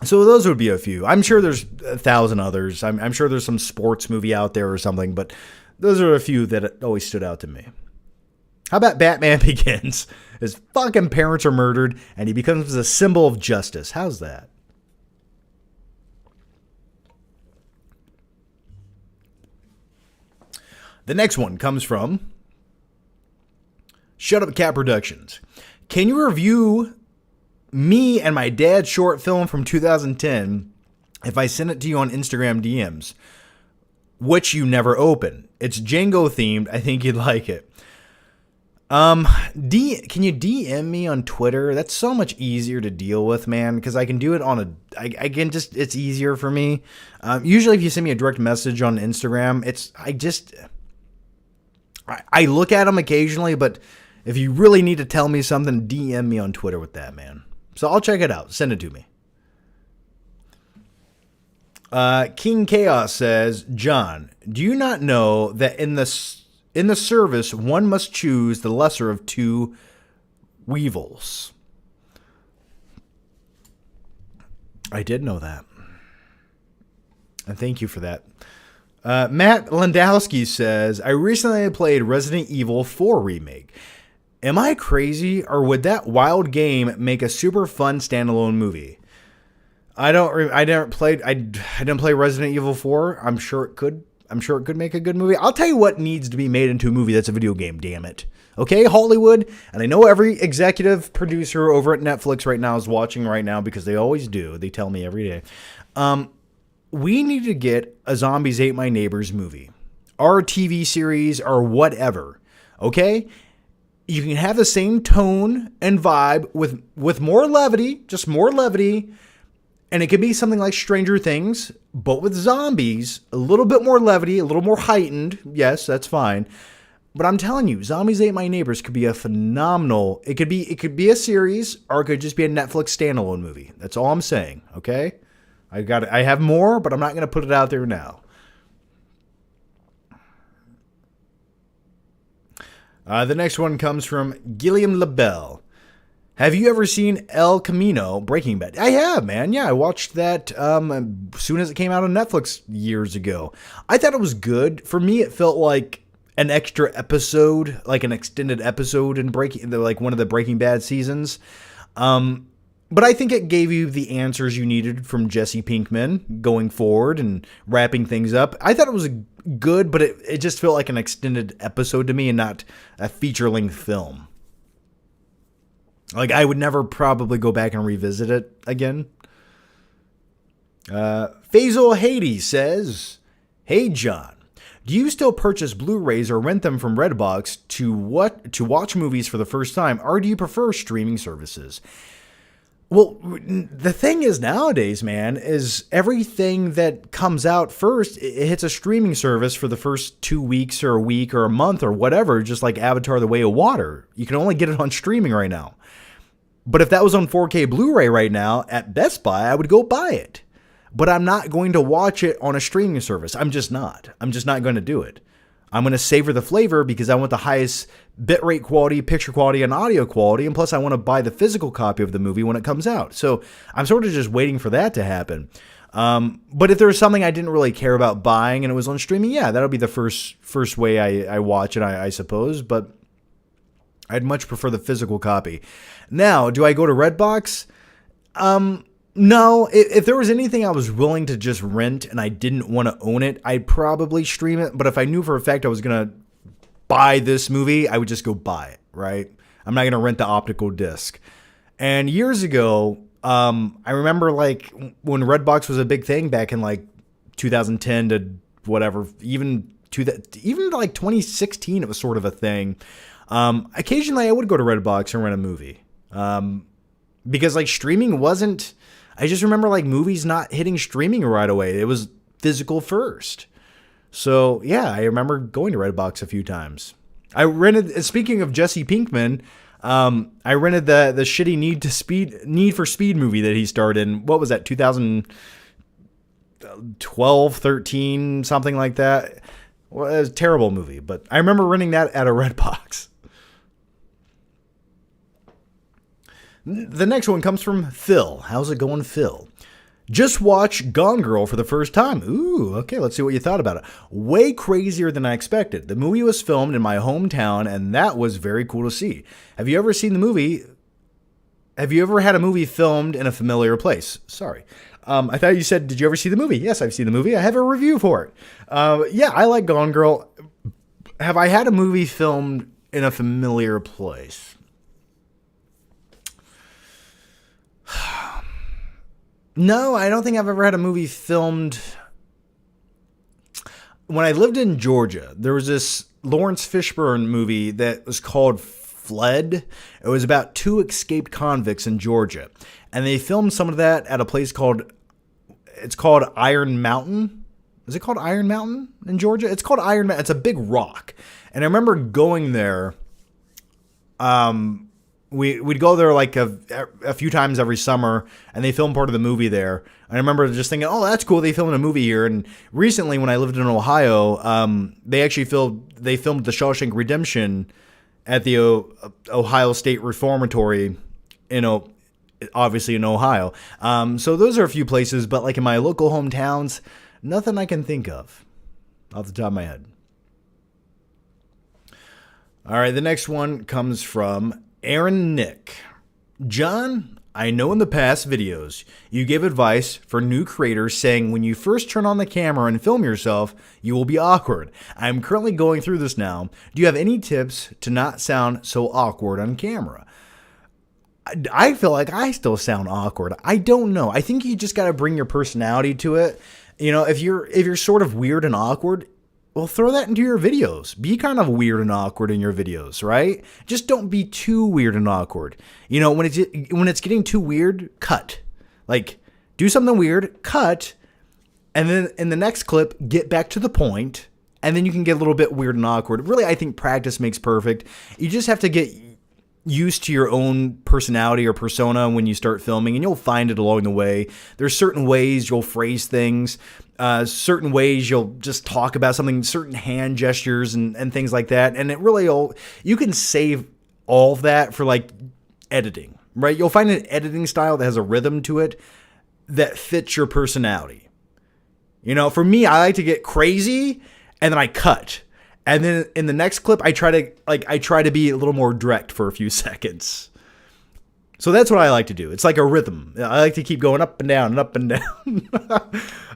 S1: So those would be a few. I'm sure there's 1,000 others. I'm sure there's some sports movie out there or something, but those are a few that always stood out to me. How about Batman Begins? His fucking parents are murdered, and he becomes a symbol of justice. How's that? The next one comes from Shut Up Cat Productions. Can you review me and my dad's short film from 2010 if I send it to you on Instagram DMs, which you never open? It's Django themed. I think you'd like it. Can you DM me on Twitter? That's so much easier to deal with, man, because I can do it on it's easier for me. Usually if you send me a direct message on Instagram, I look at them occasionally, but if you really need to tell me something, DM me on Twitter with that, man. So I'll check it out. Send it to me. King Chaos says, John, do you not know that in the service, one must choose the lesser of two weevils? I did know that. And thank you for that. Matt Landowski says, I recently played Resident Evil 4 Remake. Am I crazy, or would that wild game make a super fun standalone movie? I didn't play Resident Evil 4. I'm sure it could. I'm sure it could make a good movie. I'll tell you what needs to be made into a movie that's a video game, damn it. Okay, Hollywood, and I know every executive producer over at Netflix right now is watching right now because they always do. They tell me every day. We need to get a Zombies Ate My Neighbors movie, or a TV series, or whatever. Okay? You can have the same tone and vibe with more levity, just more levity, and it could be something like Stranger Things, but with zombies, a little bit more levity, a little more heightened. Yes, that's fine. But I'm telling you, Zombies Ate My Neighbors could be a phenomenal. It could be a series, or it could just be a Netflix standalone movie. That's all I'm saying. Okay, I have more, but I'm not going to put it out there now. The next one comes from Gilliam LaBelle. Have you ever seen El Camino, Breaking Bad? I have, man. Yeah, I watched that as soon as it came out on Netflix years ago. I thought it was good. For me, it felt like an extra episode, like an extended episode in like one of the Breaking Bad seasons. But I think it gave you the answers you needed from Jesse Pinkman going forward and wrapping things up. I thought it was good, but it just felt like an extended episode to me and not a feature-length film. Like, I would never probably go back and revisit it again. Faisal Hades says, "Hey, John, do you still purchase Blu-rays or rent them from Redbox to watch movies for the first time, or do you prefer streaming services?" Well, the thing is nowadays, man, is everything that comes out first, it hits a streaming service for the first 2 weeks or a week or a month or whatever, just like Avatar: The Way of Water. You can only get it on streaming right now. But if that was on 4K Blu-ray right now at Best Buy, I would go buy it. But I'm not going to watch it on a streaming service. I'm just not going to do it. I'm going to savor the flavor because I want the highest bitrate quality, picture quality, and audio quality. And plus, I want to buy the physical copy of the movie when it comes out. So I'm sort of just waiting for that to happen. But if there was something I didn't really care about buying and it was on streaming, yeah, that'll be the first way I watch it, I suppose. But I'd much prefer the physical copy. Now, do I go to Redbox? No. If there was anything I was willing to just rent and I didn't want to own it, I'd probably stream it. But if I knew for a fact I was going to buy this movie, I would just go buy it, right? I'm not going to rent the optical disc. And years ago, I remember like when Redbox was a big thing back in like 2010 to whatever, even like 2016, it was sort of a thing. Occasionally I would go to Redbox and rent a movie. Because like streaming wasn't, I just remember like movies not hitting streaming right away. It was physical first. So yeah, I remember going to Redbox a few times. I rented, speaking of Jesse Pinkman, I rented the shitty Need for Speed movie that he starred in. What was that? 2012, 13, something like that. Well, it was a terrible movie, but I remember renting that at a Redbox. The next one comes from Phil. How's it going, Phil? Just watched Gone Girl for the first time. Ooh, okay, let's see what you thought about it. Way crazier than I expected. The movie was filmed in my hometown, and that was very cool to see. Have you ever seen the movie? Have you ever had a movie filmed in a familiar place? Sorry. I thought you said, did you ever see the movie? Yes, I've seen the movie. I have a review for it. Yeah, I like Gone Girl. Have I had a movie filmed in a familiar place? No, I don't think I've ever had a movie filmed. When I lived in Georgia, there was this Lawrence Fishburne movie that was called Fled. It was about two escaped convicts in Georgia. And they filmed some of that at a place called Iron Mountain. Is it called Iron Mountain in Georgia? It's called Iron Mountain. It's a big rock. And I remember going there. We'd go there like a few times every summer, and they filmed part of the movie there. And I remember just thinking, oh, that's cool. They filmed a movie here. And recently, when I lived in Ohio, they filmed The Shawshank Redemption at the Ohio State Reformatory, obviously in Ohio. So those are a few places, but like in my local hometowns, nothing I can think of off the top of my head. All right, the next one comes from Aaron Nick. John, I know in the past videos, you give advice for new creators saying when you first turn on the camera and film yourself, you will be awkward. I'm currently going through this now. Do you have any tips to not sound so awkward on camera? I feel like I still sound awkward. I don't know. I think you just got to bring your personality to it. You know, if you're sort of weird and awkward, well, throw that into your videos. Be kind of weird and awkward in your videos, right? Just don't be too weird and awkward. You know, when it's getting too weird, cut. Like, do something weird, cut, and then in the next clip, get back to the point, and then you can get a little bit weird and awkward. Really, I think practice makes perfect. You just have to get used to your own personality or persona when you start filming, and you'll find it along the way. There's certain ways you'll phrase things, certain ways you'll just talk about something, certain hand gestures and things like that. And it really, you can save all of that for like editing, right? You'll find an editing style that has a rhythm to it that fits your personality. You know, for me, I like to get crazy and then I cut. And then in the next clip, I try to be a little more direct for a few seconds. So that's what I like to do. It's like a rhythm. I like to keep going up and down and up and down.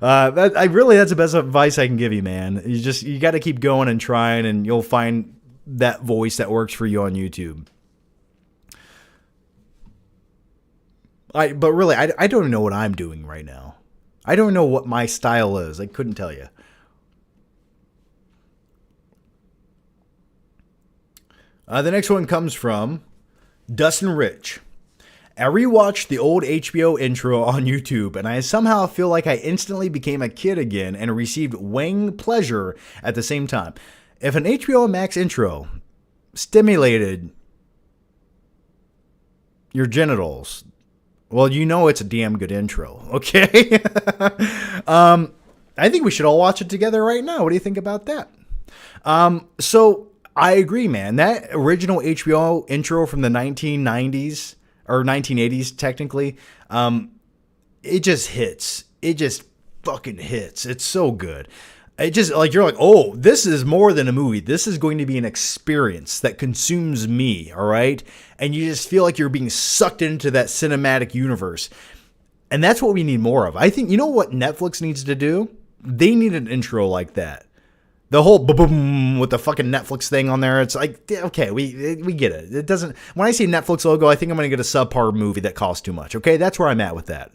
S1: That's the best advice I can give you, man. You got to keep going and trying, and you'll find that voice that works for you on YouTube. But really, I don't know what I'm doing right now. I don't know what my style is. I couldn't tell you. The next one comes from Dustin Rich. I rewatched the old HBO intro on YouTube, and I somehow feel like I instantly became a kid again and received Wang pleasure at the same time. If an HBO Max intro stimulated your genitals, well, you know it's a damn good intro, okay? I think we should all watch it together right now. What do you think about that? So I agree, man. That original HBO intro from the 1990s, or 1980s technically, it just hits. It just fucking hits. It's so good. It just, like, you're like, oh, this is more than a movie. This is going to be an experience that consumes me, all right? And you just feel like you're being sucked into that cinematic universe. And that's what we need more of. I think, you know what Netflix needs to do? They need an intro like that. The whole boom with the fucking Netflix thing on there. It's like, okay, we get it. It doesn't, when I see Netflix logo, I think I'm going to get a subpar movie that costs too much. Okay, that's where I'm at with that.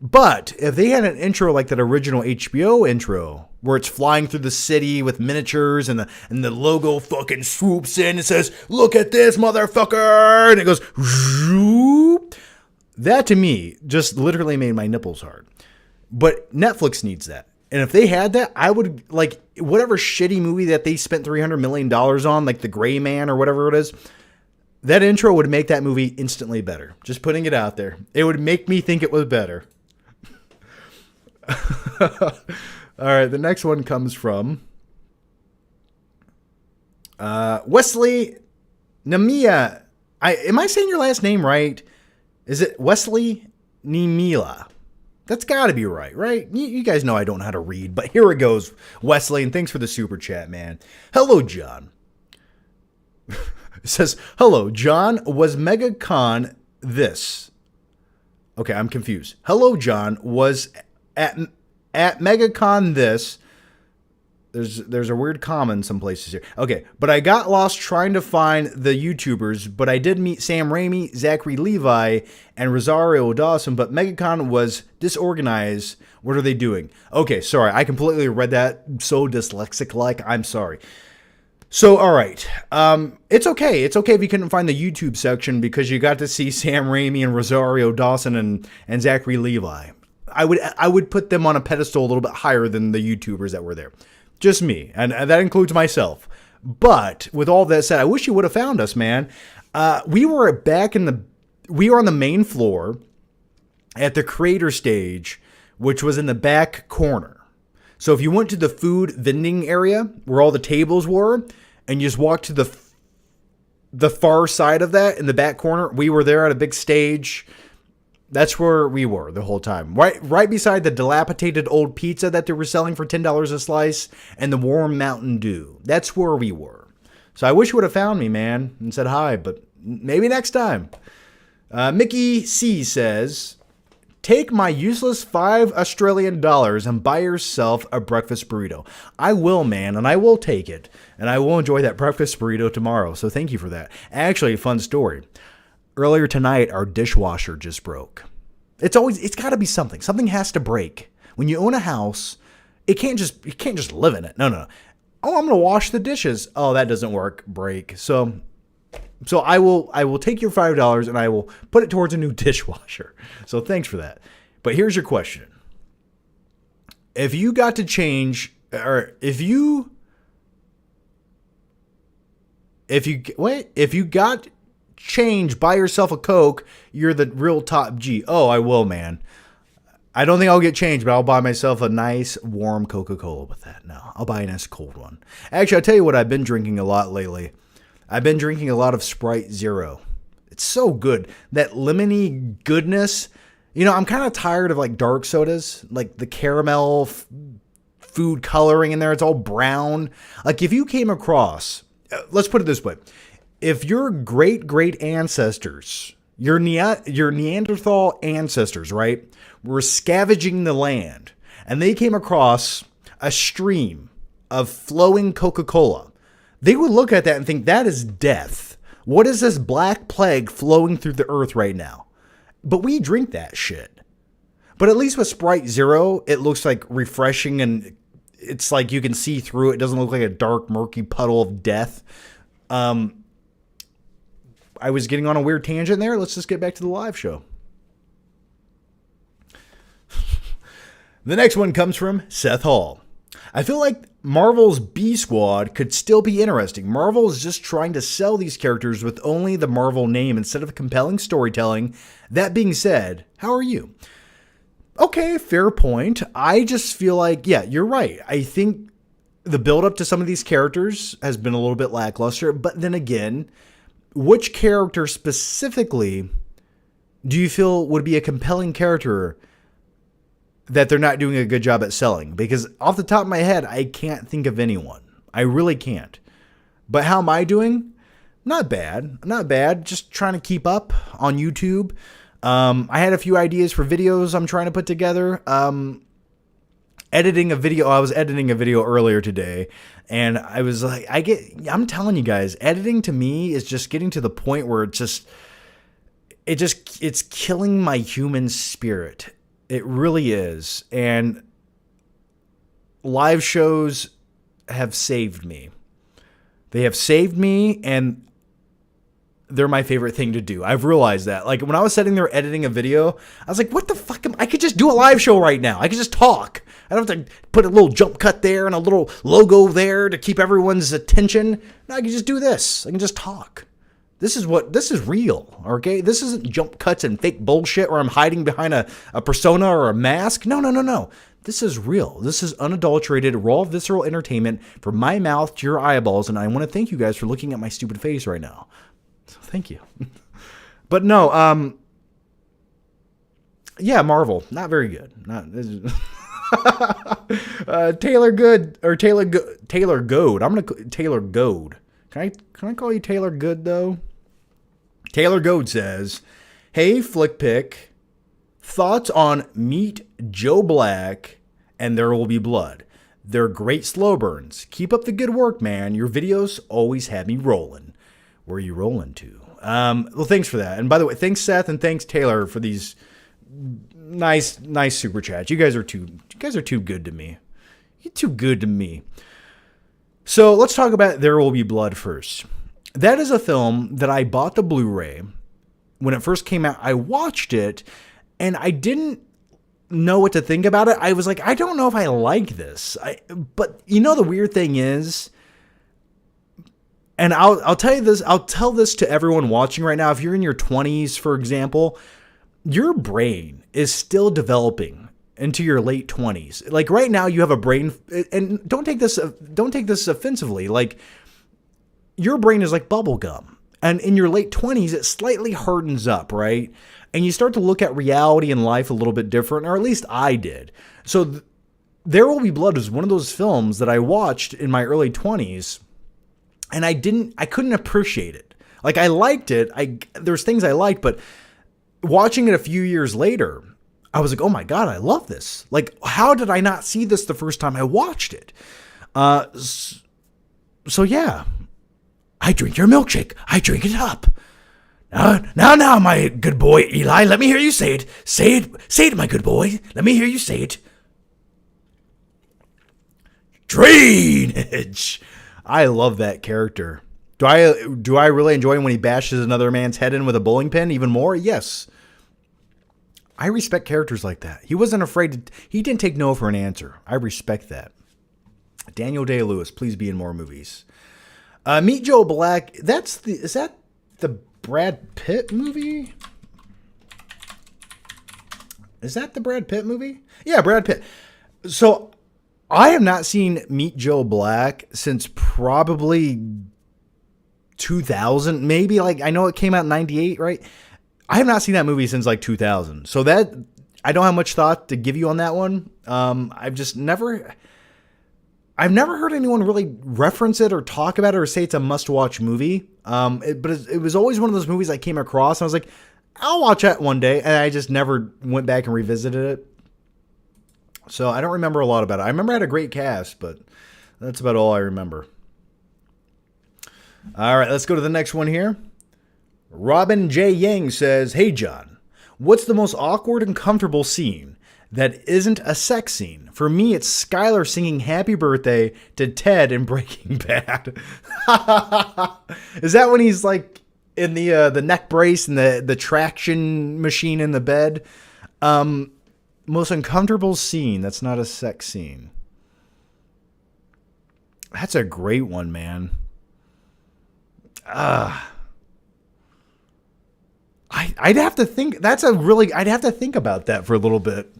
S1: But if they had an intro like that original HBO intro, where it's flying through the city with miniatures and the logo fucking swoops in and says, "Look at this, motherfucker," and it goes, zoop. That to me just literally made my nipples hard. But Netflix needs that. And if they had that, I would, like, whatever shitty movie that they spent $300 million on, like The Gray Man or whatever it is, that intro would make that movie instantly better. Just putting it out there. It would make me think it was better. All right, the next one comes from Wesley Namia. Am I saying your last name right? Is it Wesley Nimila? That's got to be right? You guys know I don't know how to read, but here it goes, Wesley, and thanks for the super chat, man. Hello, John. It says, hello, John, was MegaCon this? Okay, I'm confused. Hello, John, was at MegaCon this? There's a weird comma in some places here. Okay, but I got lost trying to find the YouTubers, but I did meet Sam Raimi, Zachary Levi, and Rosario Dawson, but MegaCon was disorganized. What are they doing? Okay, sorry, I completely read that so dyslexic-like. I'm sorry. So, all right. It's okay. It's okay if you couldn't find the YouTube section because you got to see Sam Raimi and Rosario Dawson and Zachary Levi. I would put them on a pedestal a little bit higher than the YouTubers that were there. Just me, and that includes myself. But with all that said, I wish you would have found us, man. We were on the main floor at the creator stage, which was in the back corner. So if you went to the food vending area where all the tables were, and you just walked to the far side of that in the back corner, we were there at a big stage. That's where we were the whole time. Right beside the dilapidated old pizza that they were selling for $10 a slice and the warm Mountain Dew. That's where we were. So I wish you would have found me, man, and said hi, but maybe next time. Mickey C says, take my useless $5 and buy yourself a breakfast burrito. I will, man, and I will take it. And I will enjoy that breakfast burrito tomorrow. So thank you for that. Actually, fun story. Earlier tonight, our dishwasher just broke. It's got to be something. Something has to break. When you own a house, you can't just live in it. No. Oh, I'm going to wash the dishes. Oh, that doesn't work. Break. So I will take your $5 and I will put it towards a new dishwasher. So thanks for that. But here's your question. If you got to change, or if you got change, buy yourself a Coke, you're the real top G. Oh, I will, man. I don't think I'll get change, but I'll buy myself a nice warm Coca-Cola with that. No, I'll buy a nice cold one. Actually, I'll tell you what I've been drinking a lot lately. I've been drinking a lot of Sprite Zero. It's so good. That lemony goodness. You know, I'm kind of tired of like dark sodas, like the caramel food coloring in there. It's all brown. Like if you came across, let's put it this way. If your great ancestors, your Neanderthal ancestors, right, were scavenging the land and they came across a stream of flowing Coca-Cola, they would look at that and think that is death. What is this black plague flowing through the earth right now? But we drink that shit. But at least with Sprite Zero, it looks like refreshing and it's like you can see through it. It doesn't look like a dark, murky puddle of death. I was getting on a weird tangent there. Let's just get back to the live show. The next one comes from Seth Hall. I feel like Marvel's B Squad could still be interesting. Marvel is just trying to sell these characters with only the Marvel name instead of compelling storytelling. That being said, how are you? Okay, fair point. I just feel like, yeah, you're right. I think the build-up to some of these characters has been a little bit lackluster. But then again, which character specifically do you feel would be a compelling character that they're not doing a good job at selling? Because off the top of my head, I can't think of anyone. I really can't. But how am I doing? Not bad. Not bad. Just trying to keep up on YouTube. I had a few ideas for videos I'm trying to put together. Editing a video. I was editing a video earlier today, and I was like, I'm telling you guys, editing to me is just getting to the point where it's killing my human spirit. It really is. And live shows have saved me. They have saved me, and they're my favorite thing to do. I've realized that. Like when I was sitting there editing a video, I was like, what the fuck? I could just do a live show right now. I could just talk. I don't have to put a little jump cut there and a little logo there to keep everyone's attention. No, I can just do this. I can just talk. This is real, okay? This isn't jump cuts and fake bullshit where I'm hiding behind a persona or a mask. No. This is real. This is unadulterated, raw, visceral entertainment from my mouth to your eyeballs, and I want to thank you guys for looking at my stupid face right now. So thank you. But no, yeah, Marvel, not very good. Taylor Good or Taylor Goad. I'm gonna Taylor Goad. Can I call you Taylor Good though? Taylor Goad says, "Hey, Flickpick, thoughts on Meet Joe Black and There Will Be Blood. They're great slow burns. Keep up the good work, man. Your videos always have me rolling." Where are you rolling to? Well, thanks for that. And by the way, thanks Seth and thanks Taylor for these nice super chats. You guys are too good to me. You're too good to me. So let's talk about There Will Be Blood first. That is a film that I bought the Blu-ray when it first came out. I watched it and I didn't know what to think about it. I was like, I don't know if I like this. But you know the weird thing is, and I'll tell you this, I'll tell this to everyone watching right now. If you're in your 20s, for example, your brain is still developing into your late 20s. Like right now you have a brain, and don't take this offensively. Like your brain is like bubble gum. And in your late 20s, it slightly hardens up, right? And you start to look at reality and life a little bit different, or at least I did. So There Will Be Blood was one of those films that I watched in my early 20s, and I couldn't appreciate it. Like I liked it. There's things I liked, but watching it a few years later, I was like, oh my God, I love this. Like, how did I not see this the first time I watched it? So yeah, I drink your milkshake. I drink it up. Now, my good boy, Eli, let me hear you say it. Say it, my good boy. Let me hear you say it. Drainage. I love that character. Do I really enjoy him when he bashes another man's head in with a bowling pin even more? Yes. I respect characters like that. He wasn't afraid he didn't take no for an answer. I respect that. Daniel Day-Lewis, please be in more movies. Meet Joe Black. Is that the Brad Pitt movie? Is that the Brad Pitt movie? Yeah, Brad Pitt. So I have not seen Meet Joe Black since probably 2000, maybe. Like, I know it came out in 98, right? I have not seen that movie since like 2000. So that, I don't have much thought to give you on that one. I've never heard anyone really reference it or talk about it or say it's a must-watch movie. But it was always one of those movies I came across and I was like, I'll watch that one day. And I just never went back and revisited it. So I don't remember a lot about it. I remember it had a great cast, but that's about all I remember. All right, let's go to the next one here. Robin J. Yang says, hey, John, what's the most awkward and comfortable scene that isn't a sex scene? For me, it's Skylar singing happy birthday to Ted in Breaking Bad. Is that when he's like in the neck brace and the traction machine in the bed? Most uncomfortable scene that's not a sex scene. That's a great one, man. I'd have to think. I'd have to think about that for a little bit.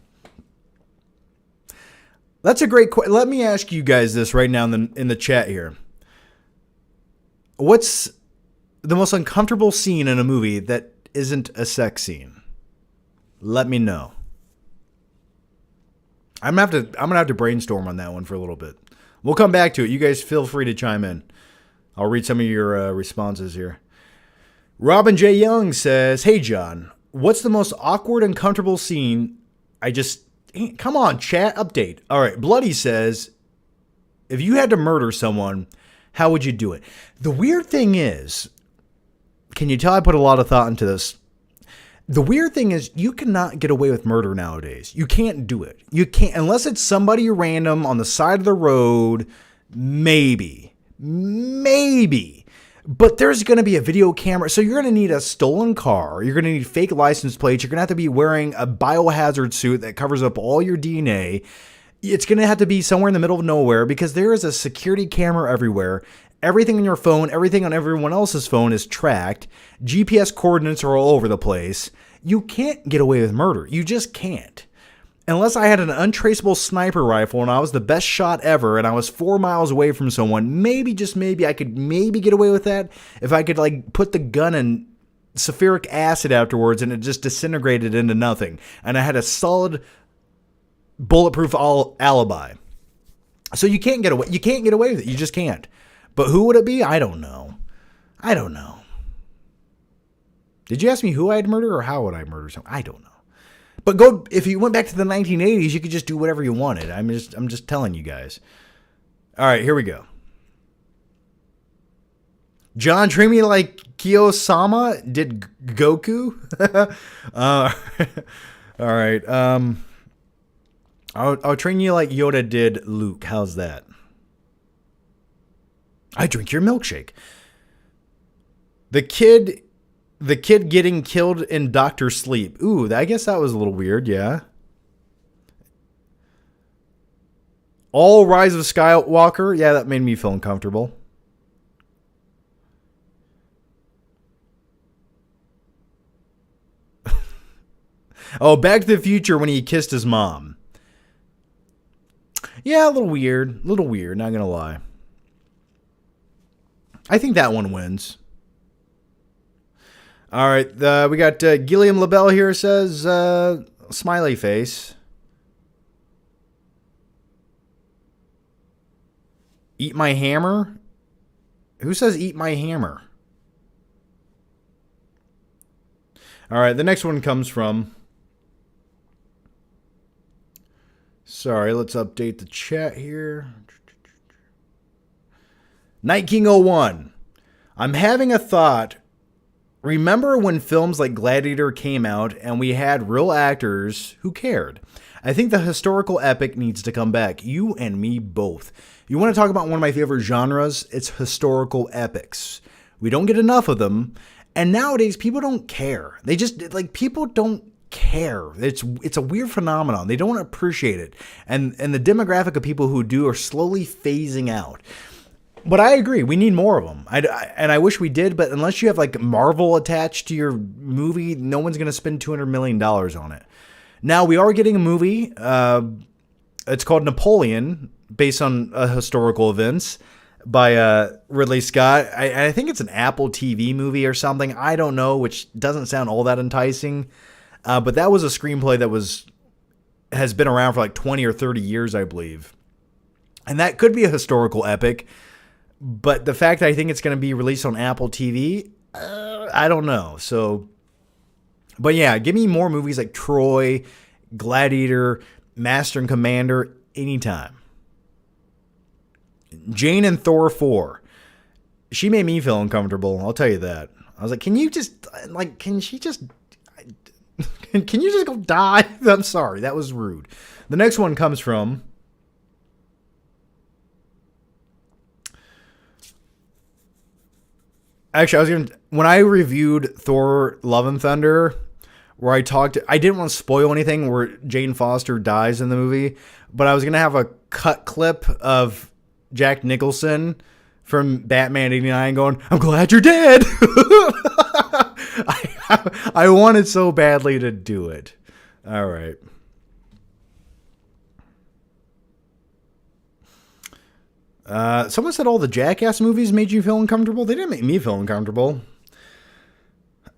S1: That's a great question. Let me ask you guys this right now in the chat here. What's the most uncomfortable scene in a movie that isn't a sex scene? Let me know. I'm gonna have to brainstorm on that one for a little bit. We'll come back to it. You guys feel free to chime in. I'll read some of your responses here. Robin J. Young says, hey, John, what's the most awkward and comfortable scene? Come on, chat, update. All right, Bloody says, if you had to murder someone, how would you do it? The weird thing is, can you tell I put a lot of thought into this? The weird thing is you cannot get away with murder nowadays. You can't do it. You can't, unless it's somebody random on the side of the road, maybe. But there's going to be a video camera. So you're going to need a stolen car. You're going to need fake license plates. You're going to have to be wearing a biohazard suit that covers up all your DNA. It's going to have to be somewhere in the middle of nowhere because there is a security camera everywhere. Everything on your phone, everything on everyone else's phone is tracked. GPS coordinates are all over the place. You can't get away with murder. You just can't. Unless I had an untraceable sniper rifle and I was the best shot ever and I was 4 miles away from someone, maybe, just maybe, I could maybe get away with that if I could like put the gun in sulfuric acid afterwards and it just disintegrated into nothing. And I had a solid bulletproof alibi. So you can't get away. You can't get away with it. You just can't. But who would it be? I don't know. Did you ask me who I'd murder or how would I murder someone? I don't know. But if you went back to the 1980s, you could just do whatever you wanted. I'm just telling you guys. All right, here we go. John, treat me like Kiyosama did Goku. All right. I'll train you like Yoda did Luke. How's that? I drink your milkshake. The kid getting killed in Doctor Sleep. Ooh, I guess that was a little weird, yeah. All Rise of Skywalker. Yeah, that made me feel uncomfortable. Oh, Back to the Future when he kissed his mom. Yeah, a little weird. Not gonna lie. I think that one wins. All right, we got Gilliam LaBelle here says, smiley face. Eat my hammer? Who says eat my hammer? All right, the next one comes from... Sorry, let's update the chat here. Night King 01. I'm having a thought. Remember when films like Gladiator came out and we had real actors who cared? I think the historical epic needs to come back. You and me both. You want to talk about one of my favorite genres? It's historical epics. We don't get enough of them. And nowadays, people don't care. They just, like, people don't care. It's a weird phenomenon. They don't appreciate it. And the demographic of people who do are slowly phasing out. But I agree. We need more of them. And I wish we did, but unless you have like Marvel attached to your movie, no one's going to spend $200 million on it. Now, we are getting a movie. It's called Napoleon, based on historical events by Ridley Scott. I think it's an Apple TV movie or something. I don't know, which doesn't sound all that enticing. But that was a screenplay that has been around for like 20 or 30 years, I believe. And that could be a historical epic. But the fact that I think it's going to be released on Apple TV, I don't know. So, but yeah, give me more movies like Troy, Gladiator, Master and Commander, anytime. Jane and Thor 4. She made me feel uncomfortable, I'll tell you that. I was like, can you just go die? I'm sorry, that was rude. The next one comes from... Actually, when I reviewed Thor Love and Thunder, where I didn't want to spoil anything where Jane Foster dies in the movie, but I was going to have a cut clip of Jack Nicholson from Batman 89 going, I'm glad you're dead. I wanted so badly to do it. All right. Someone said all the Jackass movies made you feel uncomfortable. They didn't make me feel uncomfortable.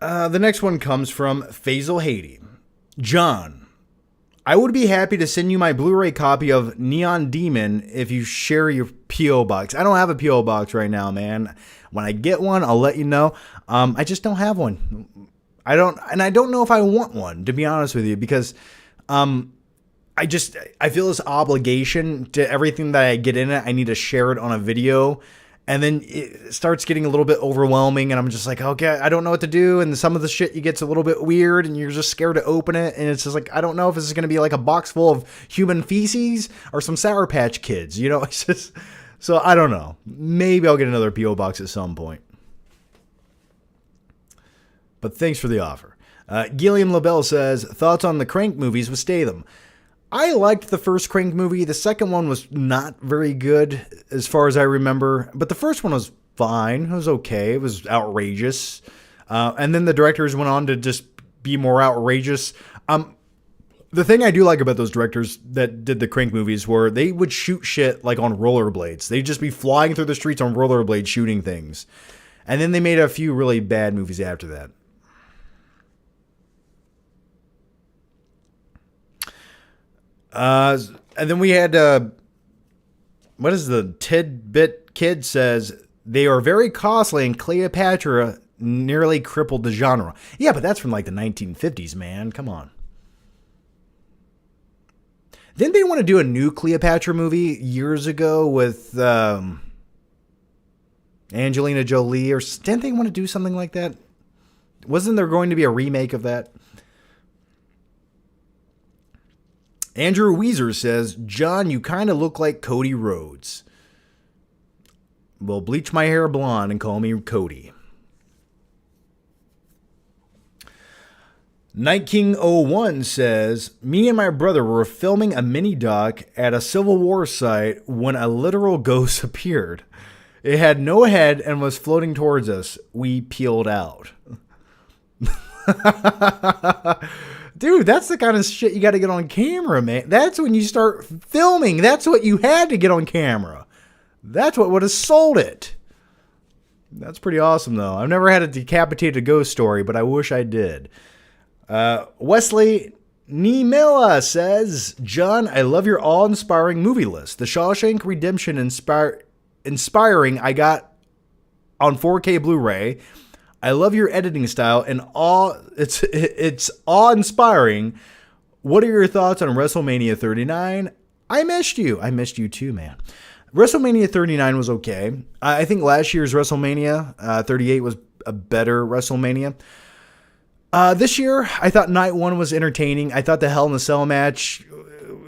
S1: The next one comes from Faisal Haiti. John, I would be happy to send you my Blu-ray copy of Neon Demon if you share your P.O. box. I don't have a P.O. box right now, man. When I get one, I'll let you know. I just don't have one. I don't know if I want one, to be honest with you, because I feel this obligation to everything that I get in it. I need to share it on a video. And then it starts getting a little bit overwhelming. And I'm just like, okay, I don't know what to do. And some of the shit gets a little bit weird and you're just scared to open it. And it's just like, I don't know if this is going to be like a box full of human feces or some Sour Patch Kids. You know, it's just, so I don't know. Maybe I'll get another P.O. box at some point. But thanks for the offer. Gilliam LaBelle says, thoughts on the Crank movies with Statham. I liked the first Crank movie. The second one was not very good as far as I remember. But the first one was fine. It was okay. It was outrageous. And then the directors went on to just be more outrageous. The thing I do like about those directors that did the Crank movies were they would shoot shit like on rollerblades. They'd just be flying through the streets on rollerblades shooting things. And then they made a few really bad movies after that. And then we had, what is the Tidbit Kid says, they are very costly and Cleopatra nearly crippled the genre. Yeah, but that's from like the 1950s, man. Come on. Didn't they want to do a new Cleopatra movie years ago with Angelina Jolie? Or didn't they want to do something like that? Wasn't there going to be a remake of that? Andrew Weezer says, John, you kind of look like Cody Rhodes. Well, bleach my hair blonde and call me Cody. Night King 01 says, me and my brother were filming a mini doc at a Civil War site when a literal ghost appeared. It had no head and was floating towards us. We peeled out. Dude, that's the kind of shit you got to get on camera, man. That's when you start filming. That's what you had to get on camera. That's what would have sold it. That's pretty awesome, though. I've never had a decapitated ghost story, but I wish I did. Wesley Nemilla says, John, I love your awe-inspiring movie list. The Shawshank Redemption inspiring I got on 4K Blu-ray. I love your editing style and it's awe-inspiring. What are your thoughts on WrestleMania 39? I missed you. I missed you too, man. WrestleMania 39 was okay. I think last year's WrestleMania 38 was a better WrestleMania. This year, I thought night one was entertaining. I thought the Hell in a Cell match,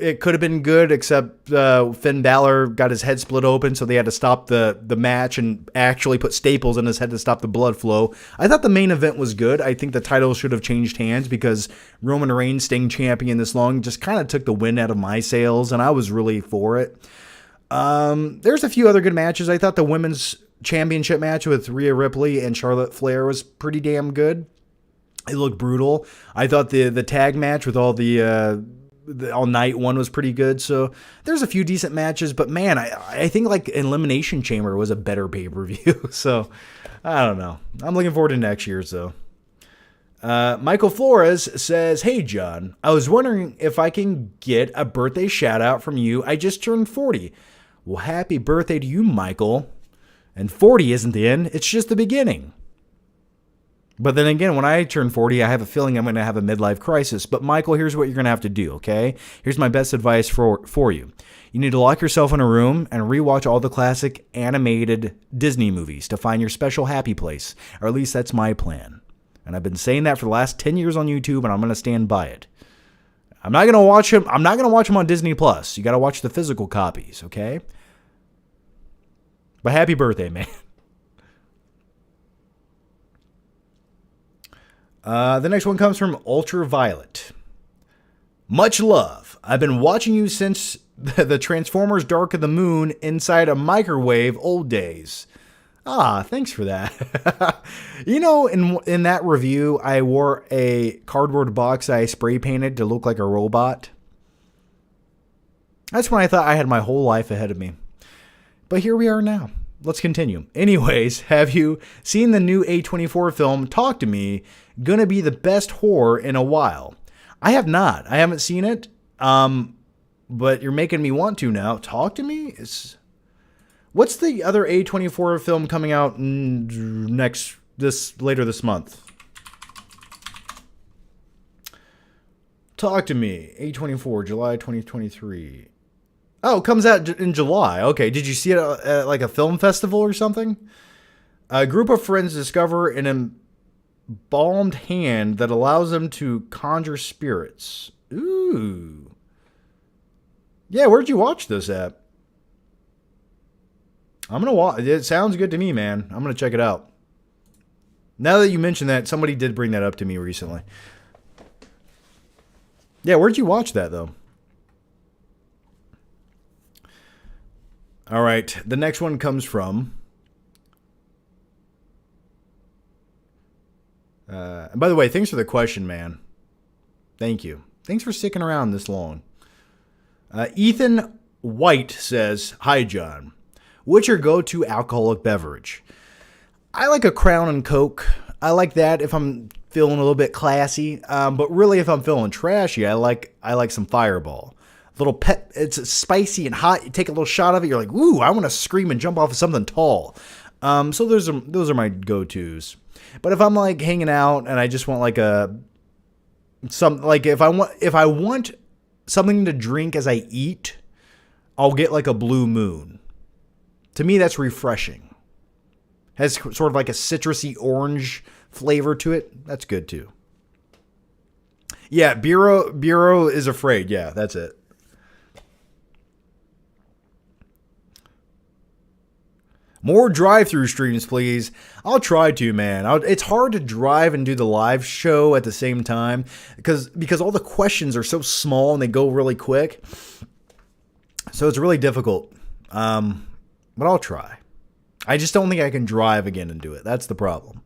S1: it could have been good, except Finn Balor got his head split open, so they had to stop the match and actually put staples in his head to stop the blood flow. I thought the main event was good. I think the title should have changed hands because Roman Reigns staying champion this long just kind of took the wind out of my sails, and I was really for it. There's a few other good matches. I thought the women's championship match with Rhea Ripley and Charlotte Flair was pretty damn good. It looked brutal. I thought the tag match with all the all night one was pretty good. So there's a few decent matches, but man, I think like Elimination Chamber was a better pay-per-view. So I don't know. I'm looking forward to next year's though. Michael Flores says, "Hey John, I was wondering if I can get a birthday shout out from you. I just turned 40. Well, happy birthday to you, Michael. And 40 isn't the end. It's just the beginning." But then again, when I turn 40, I have a feeling I'm going to have a midlife crisis. But Michael, here's what you're going to have to do, okay? Here's my best advice for you. You need to lock yourself in a room and rewatch all the classic animated Disney movies to find your special happy place. Or at least that's my plan. And I've been saying that for the last 10 years on YouTube, and I'm going to stand by it. I'm not going to watch them. I'm not going to watch them on Disney Plus. You got to watch the physical copies, okay? But happy birthday, man. The next one comes from Ultraviolet. Much love. I've been watching you since the Transformers Dark of the Moon inside a microwave old days. Ah, thanks for that. You know, in that review, I wore a cardboard box I spray painted to look like a robot. That's when I thought I had my whole life ahead of me. But here we are now. Let's continue. Anyways, have you seen the new A24 film, Talk to Me, gonna be the best horror in a while? I have not. I haven't seen it. But you're making me want to now. Talk to Me? What's the other A24 film coming out later this month? Talk to Me. A24, July 2023. Oh, it comes out in July. Okay, did you see it at like a film festival or something? A group of friends discover an embalmed hand that allows them to conjure spirits. Ooh. Yeah, where'd you watch this at? I'm going to watch. It sounds good to me, man. I'm going to check it out. Now that you mention that, somebody did bring that up to me recently. Yeah, where'd you watch that, though? All right, the next one comes from... and by the way, thanks for the question, man. Thank you. Thanks for sticking around this long. Ethan White says, "Hi, John. What's your go-to alcoholic beverage?" I like a Crown and Coke. I like that if I'm feeling a little bit classy. But really, if I'm feeling trashy, I like some Fireball. Little pep, it's spicy and hot. You take a little shot of it, you're like, "Ooh, I want to scream and jump off of something tall." So those are my go-tos. But if I'm like hanging out and I just want like if I want something to drink as I eat, I'll get like a Blue Moon. To me, that's refreshing. Has sort of like a citrusy orange flavor to it. That's good too. Yeah, Bureau is afraid. Yeah, that's it. More drive-through streams, please. I'll try to, man. It's hard to drive and do the live show at the same time because all the questions are so small and they go really quick. So it's really difficult. But I'll try. I just don't think I can drive again and do it. That's the problem.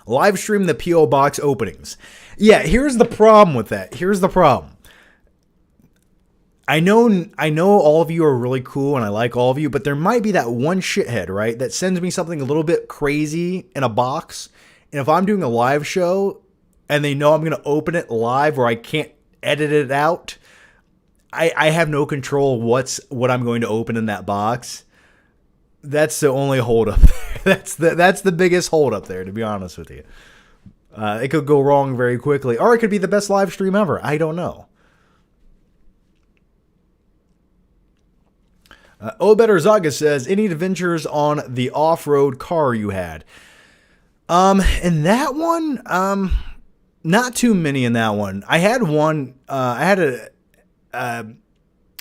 S1: Live stream the P.O. Box openings. Yeah, here's the problem with that. Here's the problem. I know all of you are really cool and I like all of you, but there might be that one shithead, right, that sends me something a little bit crazy in a box. And if I'm doing a live show and they know I'm going to open it live where I can't edit it out, I have no control what I'm going to open in that box. That's the only hold up. That's the biggest hold up there, to be honest with you. It could go wrong very quickly, or it could be the best live stream ever. I don't know. Better Zaga says, any adventures on the off-road car you had? In that one, not too many in that one. I had one, I had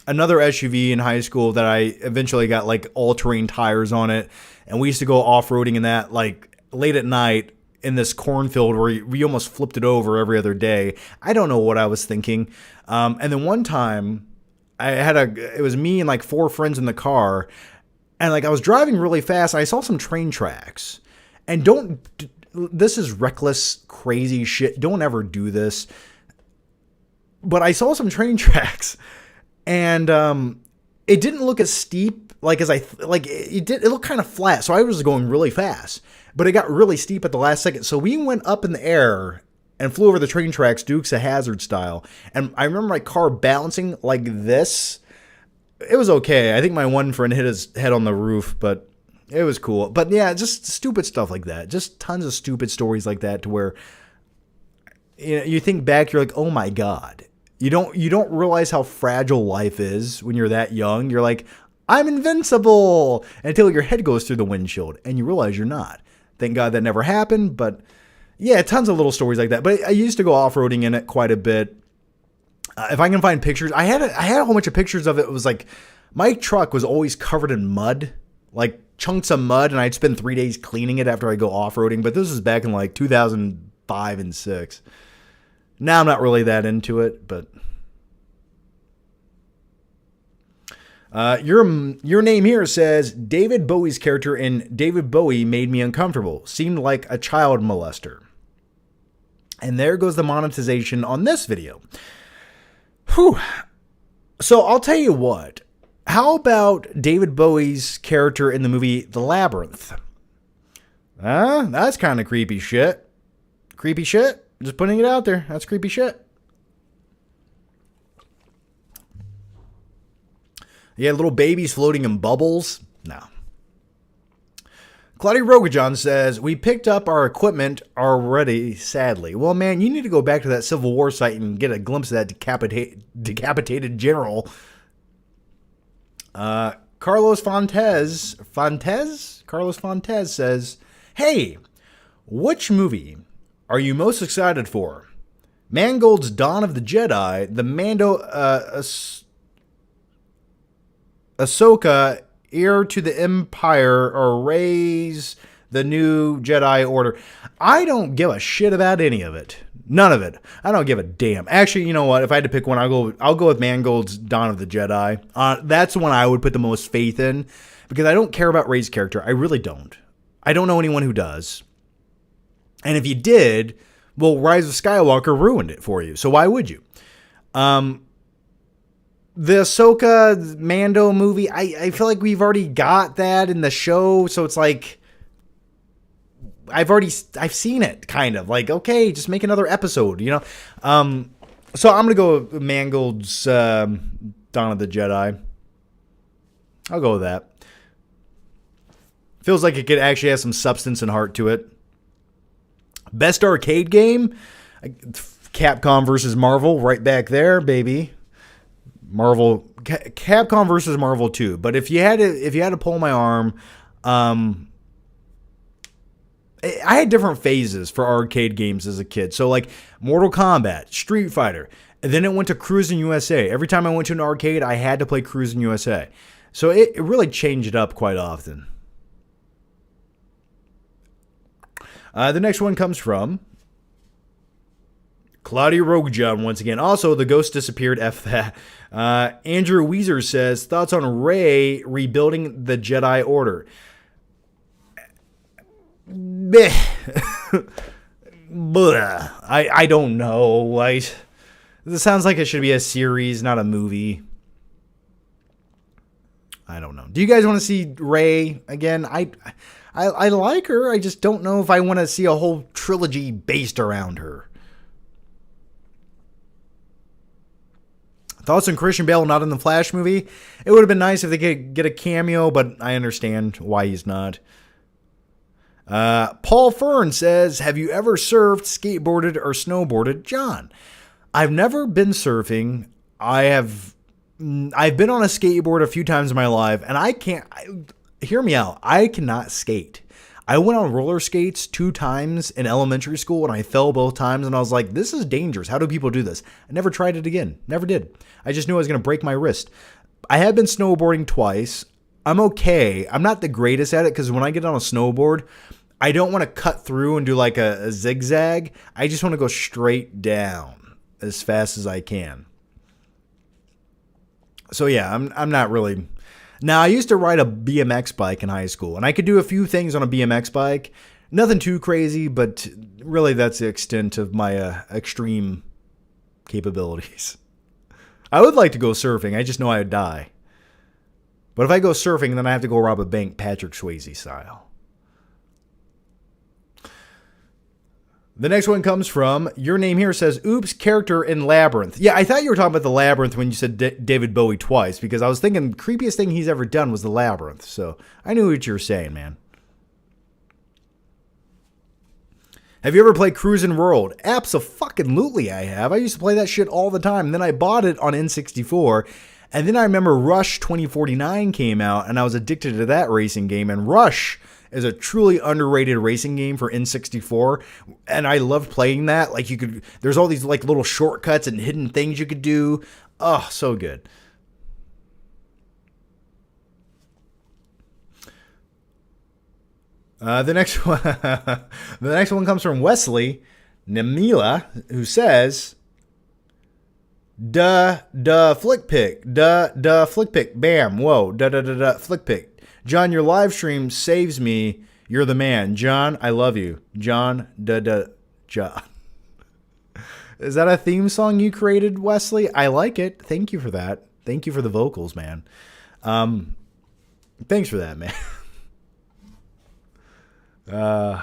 S1: another SUV in high school that I eventually got like all-terrain tires on it. And we used to go off-roading in that like late at night in this cornfield where we almost flipped it over every other day. I don't know what I was thinking. And then one time it was me and like 4 friends in the car, and like I was driving really fast and I saw some train tracks. And this is reckless, crazy shit. Don't ever do this. But I saw some train tracks, and it didn't look as steep it looked kind of flat. So I was going really fast, but it got really steep at the last second. So we went up in the air and flew over the train tracks, Dukes of Hazzard style. And I remember my car bouncing like this. It was okay. I think my one friend hit his head on the roof, but it was cool. But yeah, just stupid stuff like that. Just tons of stupid stories like that to where you think back, you're like, oh my God. You don't realize how fragile life is when you're that young. You're like, I'm invincible, until your head goes through the windshield and you realize you're not. Thank God that never happened, but yeah, tons of little stories like that. But I used to go off-roading in it quite a bit. If I can find pictures, I had a whole bunch of pictures of it. It was like my truck was always covered in mud, like chunks of mud, and I'd spend 3 days cleaning it after I go off-roading. But this was back in like 2005 and 6. Now I'm not really that into it, but your name here says David Bowie's character in David Bowie made me uncomfortable. Seemed like a child molester. And there goes the monetization on this video. Whew. So I'll tell you what. How about David Bowie's character in the movie The Labyrinth? That's kind of creepy shit. Creepy shit? Just putting it out there. That's creepy shit. Yeah, little babies floating in bubbles. No. Claudia Rogajon says, we picked up our equipment already, sadly. Well, man, you need to go back to that Civil War site and get a glimpse of that decapitated general. Carlos Fontes says, hey, which movie are you most excited for? Mangold's Dawn of the Jedi, the Mando Ahsoka Heir to the Empire, or Rey's the New Jedi Order. I don't give a shit about any of it. None of it. I don't give a damn. Actually, you know what? If I had to pick one, I'll go with Mangold's Dawn of the Jedi. That's the one I would put the most faith in, because I don't care about Rey's character. I really don't. I don't know anyone who does. And if you did, well, Rise of Skywalker ruined it for you. So why would you? The Ahsoka Mando movie, I feel like we've already got that in the show. So it's like, I've seen it, kind of. Like, okay, just make another episode, you know? So I'm going to go with Mangold's Dawn of the Jedi. I'll go with that. Feels like it could actually have some substance and heart to it. Best arcade game? Capcom versus Marvel, right back there, baby. Capcom versus Marvel 2. But if you had to pull my arm, I had different phases for arcade games as a kid. So like Mortal Kombat, Street Fighter, and then it went to Cruisin' USA. Every time I went to an arcade, I had to play Cruisin' USA. So it really changed up quite often. The next one comes from Claudia Rogajon once again. Also, the ghost disappeared. F that. Andrew Weezer says, thoughts on Rey rebuilding the Jedi Order? I don't know. This sounds like it should be a series, not a movie. I don't know. Do you guys want to see Rey again? I like her. I just don't know if I want to see a whole trilogy based around her. Thoughts on Christian Bale not in the Flash movie? It would have been nice if they could get a cameo, but I understand why he's not. Paul Fern says, have you ever surfed, skateboarded, or snowboarded? John, I've never been surfing. I've been on a skateboard a few times in my life, and hear me out. I cannot skate. I went on roller skates 2 times in elementary school, and I fell both times, and I was like, this is dangerous. How do people do this? I never tried it again. Never did. I just knew I was going to break my wrist. I have been snowboarding twice. I'm okay. I'm not the greatest at it because when I get on a snowboard, I don't want to cut through and do like a zigzag. I just want to go straight down as fast as I can. So yeah, I'm not really. Now, I used to ride a BMX bike in high school, and I could do a few things on a BMX bike. Nothing too crazy, but really that's the extent of my extreme capabilities. I would like to go surfing. I just know I'd die. But if I go surfing, then I have to go rob a bank Patrick Swayze style. The next one comes from, your name here says, oops, character in Labyrinth. Yeah, I thought you were talking about the Labyrinth when you said David Bowie twice, because I was thinking the creepiest thing he's ever done was the Labyrinth. So I knew what you were saying, man. Have you ever played Cruisin' World? Abso-fucking-lutely I have. I used to play that shit all the time. And then I bought it on N64. And then I remember Rush 2049 came out, and I was addicted to that racing game. And Rush is a truly underrated racing game for N64, and I loved playing that. Like there's all these like little shortcuts and hidden things you could do. Oh, so good. The next one comes from Wesley Namila, who says, flick pick, flick pick, bam, whoa, flick pick. John, your live stream saves me. You're the man. John, I love you. John, John. Is that a theme song you created, Wesley? I like it. Thank you for that. Thank you for the vocals, man. Thanks for that, man. I'm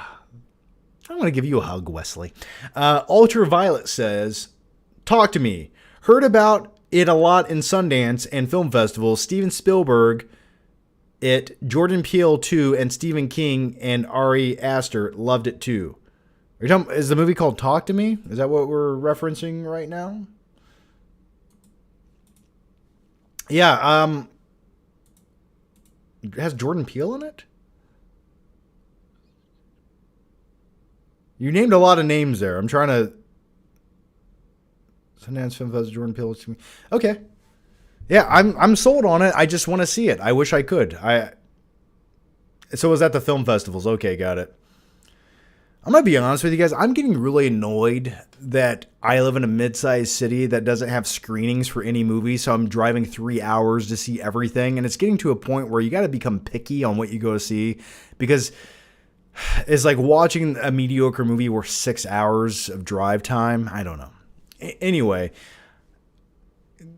S1: going to give you a hug, Wesley. Ultraviolet says, talk to me. Heard about it a lot in Sundance and film festivals. Steven Spielberg, Jordan Peele too, and Stephen King and Ari Aster loved it too. Is the movie called Talk to Me? Is that what we're referencing right now? Yeah, it has Jordan Peele in it? You named a lot of names there. I'm trying to... Sundance Film Festival, Jordan Peele. Okay. Yeah, I'm sold on it. I just want to see it. I wish I could. So was that the film festivals? Okay, got it. I'm going to be honest with you guys. I'm getting really annoyed that I live in a mid-sized city that doesn't have screenings for any movie, so I'm driving 3 hours to see everything, and it's getting to a point where you got to become picky on what you go to see, because it's like watching a mediocre movie worth 6 hours of drive time. I don't know. Anyway,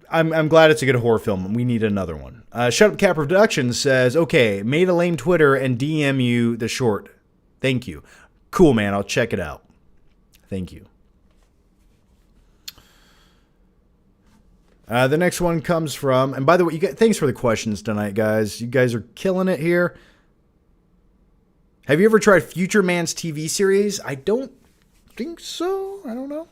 S1: I'm glad it's a good horror film. We need another one. Shut Up Cat Productions says, okay, made a lame Twitter and DM you the short. Thank you. Cool, man. I'll check it out. Thank you. The next one comes from, and by the way, thanks for the questions tonight, guys. You guys are killing it here. Have you ever tried Future Man's TV series? I don't think so. I don't know.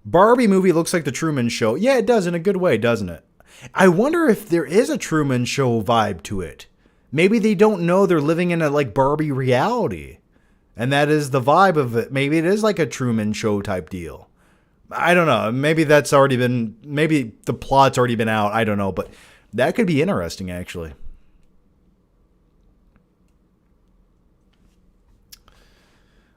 S1: Barbie movie looks like the Truman Show. Yeah, it does in a good way, doesn't it? I wonder if there is a Truman Show vibe to it. Maybe they don't know they're living in a like Barbie reality. And that is the vibe of it. Maybe it is like a Truman Show type deal. I don't know. Maybe that's already been, maybe the plot's already been out. I don't know. But that could be interesting, actually.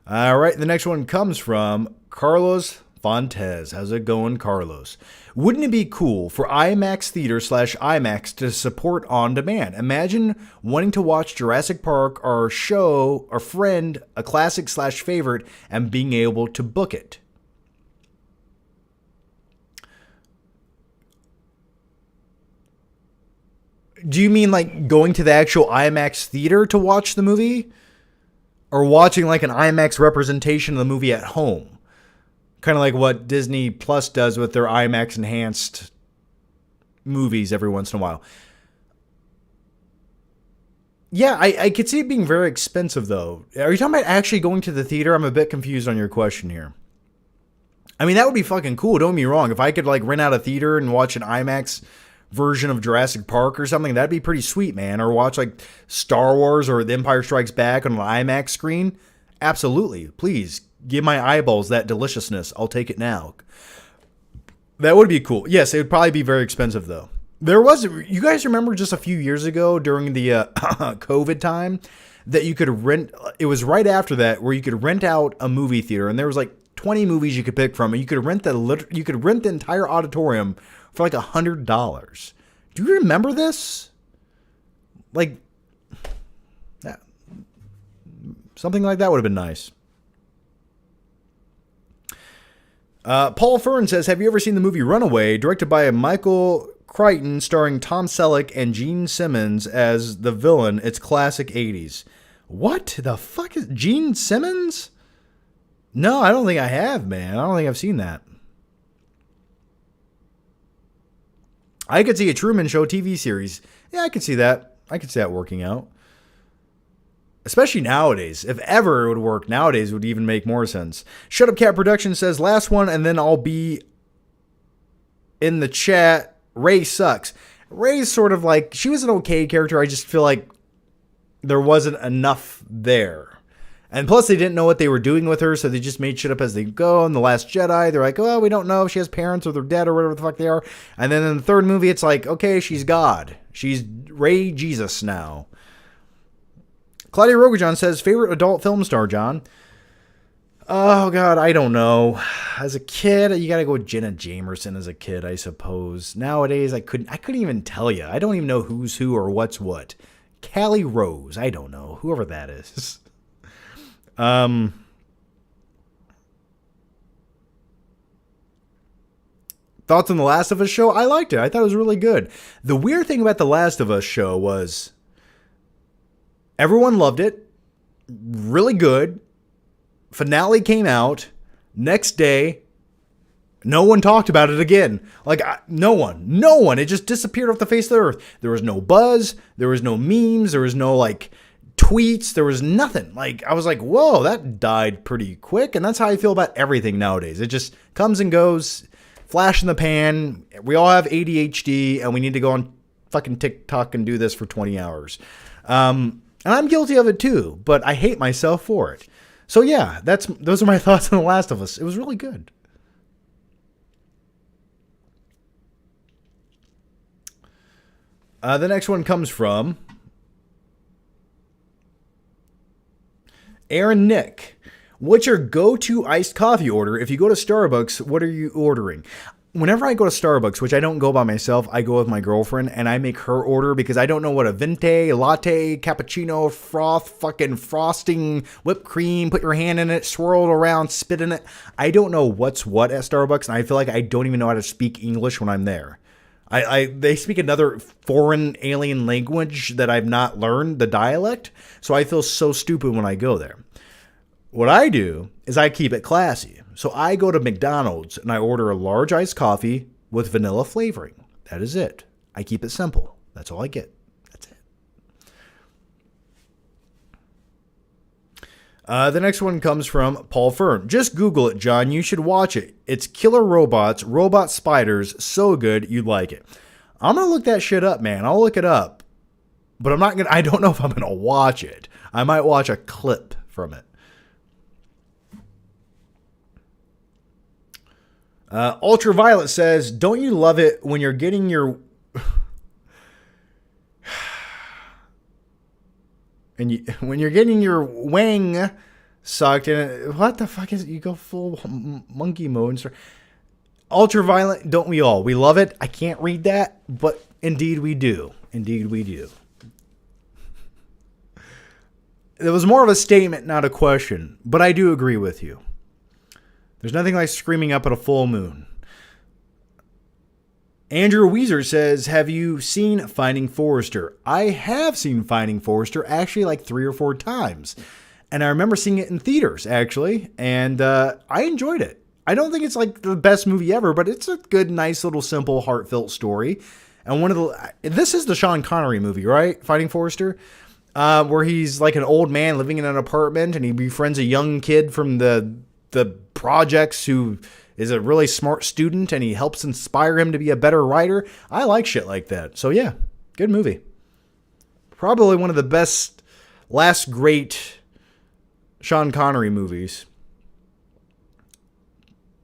S1: All right. The next one comes from Carlos Fontes. How's it going, Carlos? Wouldn't it be cool for IMAX Theater / IMAX to support on demand? Imagine wanting to watch Jurassic Park or show a friend a classic / favorite and being able to book it. Do you mean like going to the actual IMAX theater to watch the movie? Or watching like an IMAX representation of the movie at home? Kind of like what Disney Plus does with their IMAX enhanced movies every once in a while. Yeah, I could see it being very expensive, though. Are you talking about actually going to the theater? I'm a bit confused on your question here. I mean, that would be fucking cool. Don't get me wrong. If I could, like, rent out a theater and watch an IMAX version of Jurassic Park or something, that'd be pretty sweet, man. Or watch, like, Star Wars or The Empire Strikes Back on an IMAX screen. Absolutely. Please, give my eyeballs that deliciousness. I'll take it now. That would be cool. Yes, it would probably be very expensive, though. You guys remember just a few years ago during the COVID time that you could rent, it was right after that where you could rent out a movie theater and there was like 20 movies you could pick from and you could rent the entire auditorium for like $100. Do you remember this? Like, yeah, something like that would have been nice. Paul Fern says, have you ever seen the movie Runaway, directed by Michael Crichton, starring Tom Selleck and Gene Simmons as the villain? It's classic 80s. What the fuck is Gene Simmons? No, I don't think I have, man. I don't think I've seen that. I could see a Truman Show TV series. Yeah, I could see that. I could see that working out. Especially nowadays. If ever it would work, nowadays it would even make more sense. Shut Up Cat Production says, last one, and then I'll be in the chat. Ray sucks. Ray's sort of like, she was an okay character. I just feel like there wasn't enough there. And plus they didn't know what they were doing with her, so they just made shit up as they go. In The Last Jedi, they're like, oh, we don't know if she has parents or they're dead or whatever the fuck they are. And then in the third movie, it's like, okay, she's God. She's Ray Jesus now. Claudia Rogajon says, favorite adult film star, John? Oh, God, I don't know. As a kid, you got to go with Jenna Jameson as a kid, I suppose. Nowadays, I couldn't even tell you. I don't even know who's who or what's what. Callie Rose, I don't know. Whoever that is. Thoughts on The Last of Us show? I liked it. I thought it was really good. The weird thing about The Last of Us show was everyone loved it. Really good. Finale came out. Next day, no one talked about it again. Like, no one. It just disappeared off the face of the earth. There was no buzz. There was no memes. There was no, like, tweets. There was nothing. Like, I was like, whoa, that died pretty quick. And that's how I feel about everything nowadays. It just comes and goes. Flash in the pan. We all have ADHD, and we need to go on fucking TikTok and do this for 20 hours. And I'm guilty of it too, but I hate myself for it. So yeah, those are my thoughts on The Last of Us. It was really good. The next one comes from Aaron Nick. What's your go-to iced coffee order? If you go to Starbucks, what are you ordering? Whenever I go to Starbucks, which I don't go by myself, I go with my girlfriend and I make her order because I don't know what a venti, latte, cappuccino, froth, fucking frosting, whipped cream, put your hand in it, swirl it around, spit in it. I don't know what's what at Starbucks, and I feel like I don't even know how to speak English when I'm there. They speak another foreign alien language that I've not learned, the dialect, so I feel so stupid when I go there. What I do is I keep it classy. So I go to McDonald's and I order a large iced coffee with vanilla flavoring. That is it. I keep it simple. That's all I get. That's it. The next one comes from Paul Fern. Just Google it, John. You should watch it. It's Killer Robots, Robot Spiders. So good. You'd like it. I'm going to look that shit up, man. I'll look it up. But I don't know if I'm going to watch it. I might watch a clip from it. Ultraviolet says, don't you love it when you're getting your when you're getting your wang sucked and what the fuck is it? You go full monkey mode and start. Ultraviolet, don't we all? We love it. I can't read that, but indeed we do. Indeed we do. It was more of a statement, not a question, but I do agree with you. There's nothing like screaming up at a full moon. Andrew Weezer says, have you seen Finding Forrester? I have seen Finding Forrester actually like 3 or 4 times. And I remember seeing it in theaters, actually. And I enjoyed it. I don't think it's like the best movie ever, but it's a good, nice little simple, heartfelt story. And this is the Sean Connery movie, right? Fighting Forrester, where he's like an old man living in an apartment, and he befriends a young kid from the projects who is a really smart student, and he helps inspire him to be a better writer. I like shit like that. So yeah, good movie. Probably one of the best last great Sean Connery movies.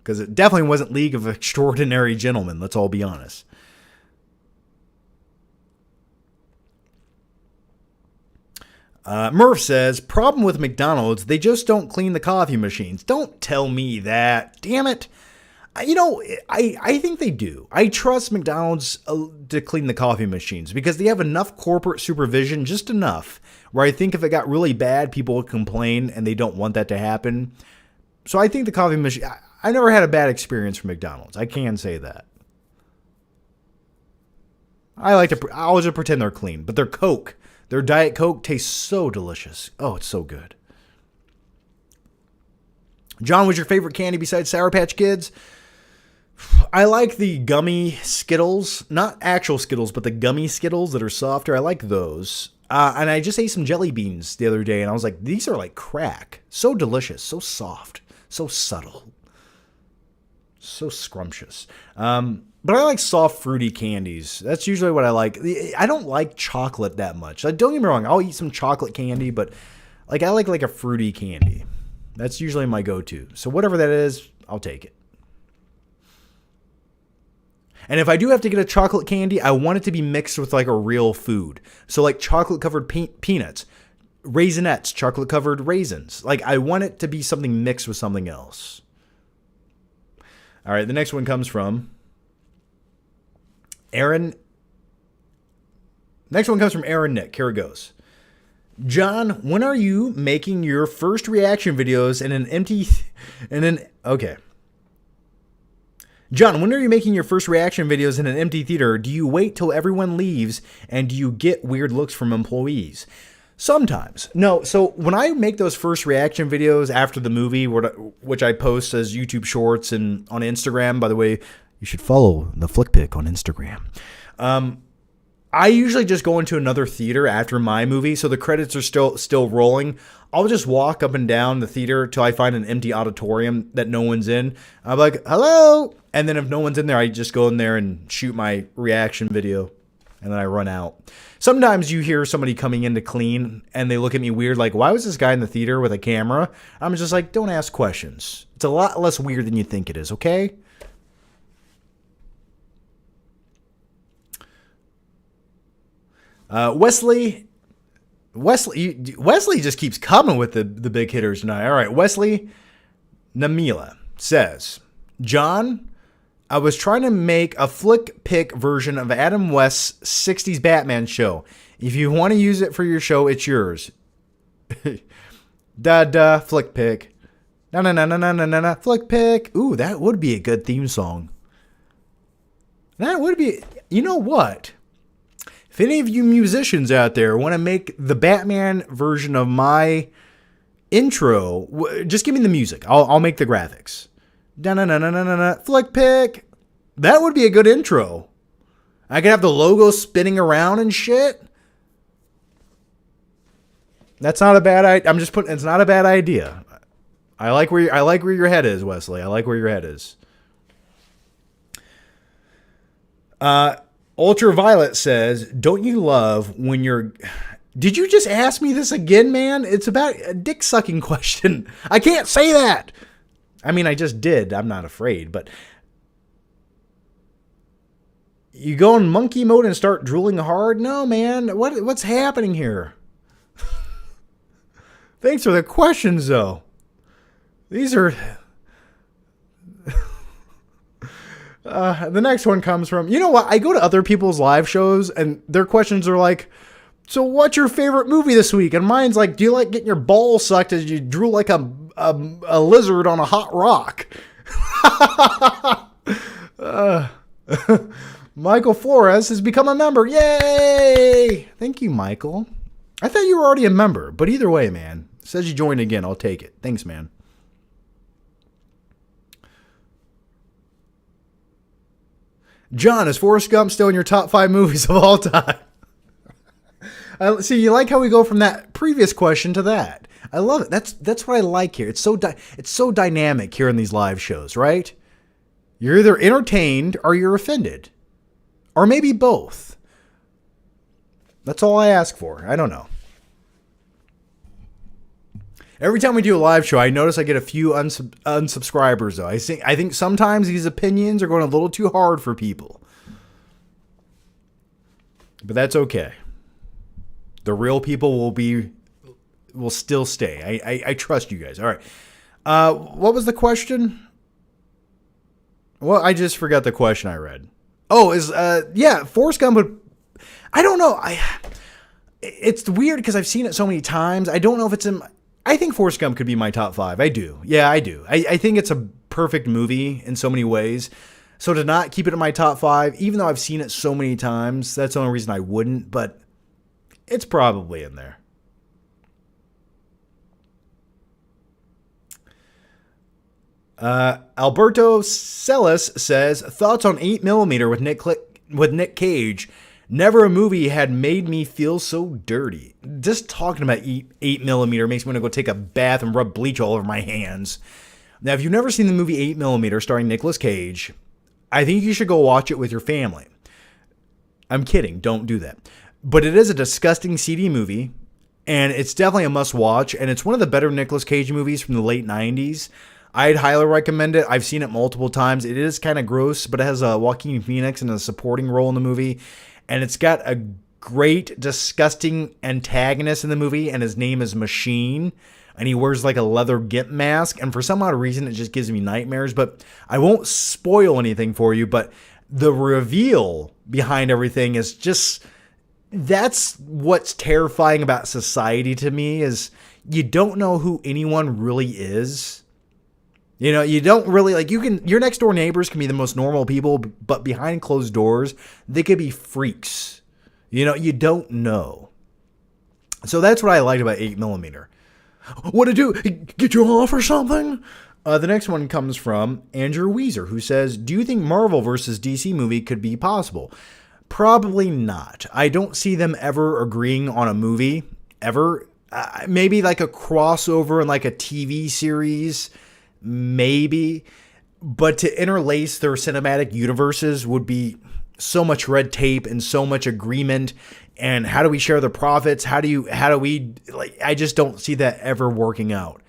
S1: Because it definitely wasn't League of Extraordinary Gentlemen, let's all be honest. Murph says, problem with McDonald's, they just don't clean the coffee machines. Don't tell me that. Damn it. You know, I think they do. I trust McDonald's to clean the coffee machines because they have enough corporate supervision, just enough, where I think if it got really bad, people would complain, and they don't want that to happen. So I think the coffee machine... I never had a bad experience from McDonald's. I can say that. I'll just pretend they're clean, but their Diet Coke tastes so delicious. Oh, it's so good. John, what's your favorite candy besides Sour Patch Kids? I like the gummy Skittles. Not actual Skittles, but the gummy Skittles that are softer. I like those. And I just ate some jelly beans the other day, and I was like, these are like crack. So delicious, so soft, so subtle, so scrumptious. But I like soft, fruity candies. That's usually what I like. I don't like chocolate that much. Don't get me wrong. I'll eat some chocolate candy, but I like a fruity candy. That's usually my go-to. So whatever that is, I'll take it. And if I do have to get a chocolate candy, I want it to be mixed with like a real food. So like chocolate-covered peanuts, Raisinets, chocolate-covered raisins. Like I want it to be something mixed with something else. All right, the next one comes from Aaron. Next one comes from Aaron Nick. Here it goes. John, when are you making your first reaction videos in an empty... Okay. John, when are you making your first reaction videos in an empty theater? Do you wait till everyone leaves, and do you get weird looks from employees? Sometimes. No, so when I make those first reaction videos after the movie, which I post as YouTube Shorts and on Instagram, by the way, you should follow the Flick Pick on Instagram. I usually just go into another theater after my movie, so the credits are still rolling. I'll just walk up and down the theater till I find an empty auditorium that no one's in. I'm like, hello! And then if no one's in there, I just go in there and shoot my reaction video, and then I run out. Sometimes you hear somebody coming in to clean, and they look at me weird, like, why was this guy in the theater with a camera? I'm just like, don't ask questions. It's a lot less weird than you think it is, okay? Wesley just keeps coming with the big hitters tonight. All right, Wesley Namila says, John, I was trying to make a flick pick version of Adam West's 60s Batman show. If you want to use it for your show, it's yours. Flick pick. Na flick pick. Ooh, that would be a good theme song. That would be, you know what? If any of you musicians out there want to make the Batman version of my intro, just give me the music. I'll make the graphics. Flick pick. That would be a good intro. I could have the logo spinning around and shit. That's not a bad idea. I'm just putting. It's not a bad idea. I like where your head is, Wesley. I like where your head is. Ultraviolet says, don't you love when you're... Did you just ask me this again, man? It's about a dick-sucking question. I can't say that. I mean, I just did. I'm not afraid, but... You go in monkey mode and start drooling hard? No, man. What's happening here? Thanks for the questions, though. These are... The next one comes from, you know what? I go to other people's live shows and their questions are like, so what's your favorite movie this week? And mine's like, do you like getting your balls sucked as you drool like a lizard on a hot rock? Michael Flores has become a member. Yay! Thank you, Michael. I thought you were already a member, but either way, man. It says you joined again. I'll take it. Thanks, man. John, is Forrest Gump still in your top 5 movies of all time? See, you like how we go from that previous question to that. I love it. That's what I like here. It's so dynamic here in these live shows, right? You're either entertained or you're offended. Or maybe both. That's all I ask for. I don't know. Every time we do a live show, I notice I get a few unsubscribers, though. I think sometimes these opinions are going a little too hard for people. But that's okay. The real people will still stay. I trust you guys. All right. What was the question? Well, I just forgot the question I read. Oh, Forrest Gump would... I don't know. It's weird because I've seen it so many times. I don't know if it's in... I think Forrest Gump could be my top 5. I do. Yeah, I do. I think it's a perfect movie in so many ways. So to not keep it in my top 5, even though I've seen it so many times, that's the only reason I wouldn't, but it's probably in there. Alberto Celis says, thoughts on 8mm with Nick Cage. Never a movie had made me feel so dirty. Just talking about 8mm makes me want to go take a bath and rub bleach all over my hands. Now, if you've never seen the movie 8mm starring Nicolas Cage, I think you should go watch it with your family. I'm kidding. Don't do that. But it is a disgusting, seedy movie, and it's definitely a must-watch, and it's one of the better Nicolas Cage movies from the late 90s. I'd highly recommend it. I've seen it multiple times. It is kind of gross, but it has Joaquin Phoenix in a supporting role in the movie. And it's got a great, disgusting antagonist in the movie, and his name is Machine. And he wears like a leather gimp mask. And for some odd reason, it just gives me nightmares. But I won't spoil anything for you. But the reveal behind everything is just... That's what's terrifying about society to me, is you don't know who anyone really is. You know, you don't really, like, your next door neighbors can be the most normal people, but behind closed doors, they could be freaks. You know, you don't know. So that's what I liked about 8mm. What'd it do? Get you off or something? The next one comes from Andrew Weezer, who says, do you think Marvel versus DC movie could be possible? Probably not. I don't see them ever agreeing on a movie, ever. Maybe like a crossover in like a TV series, maybe. But to interlace their cinematic universes would be so much red tape and so much agreement. And how do we share the profits? How do we, like, I just don't see that ever working out.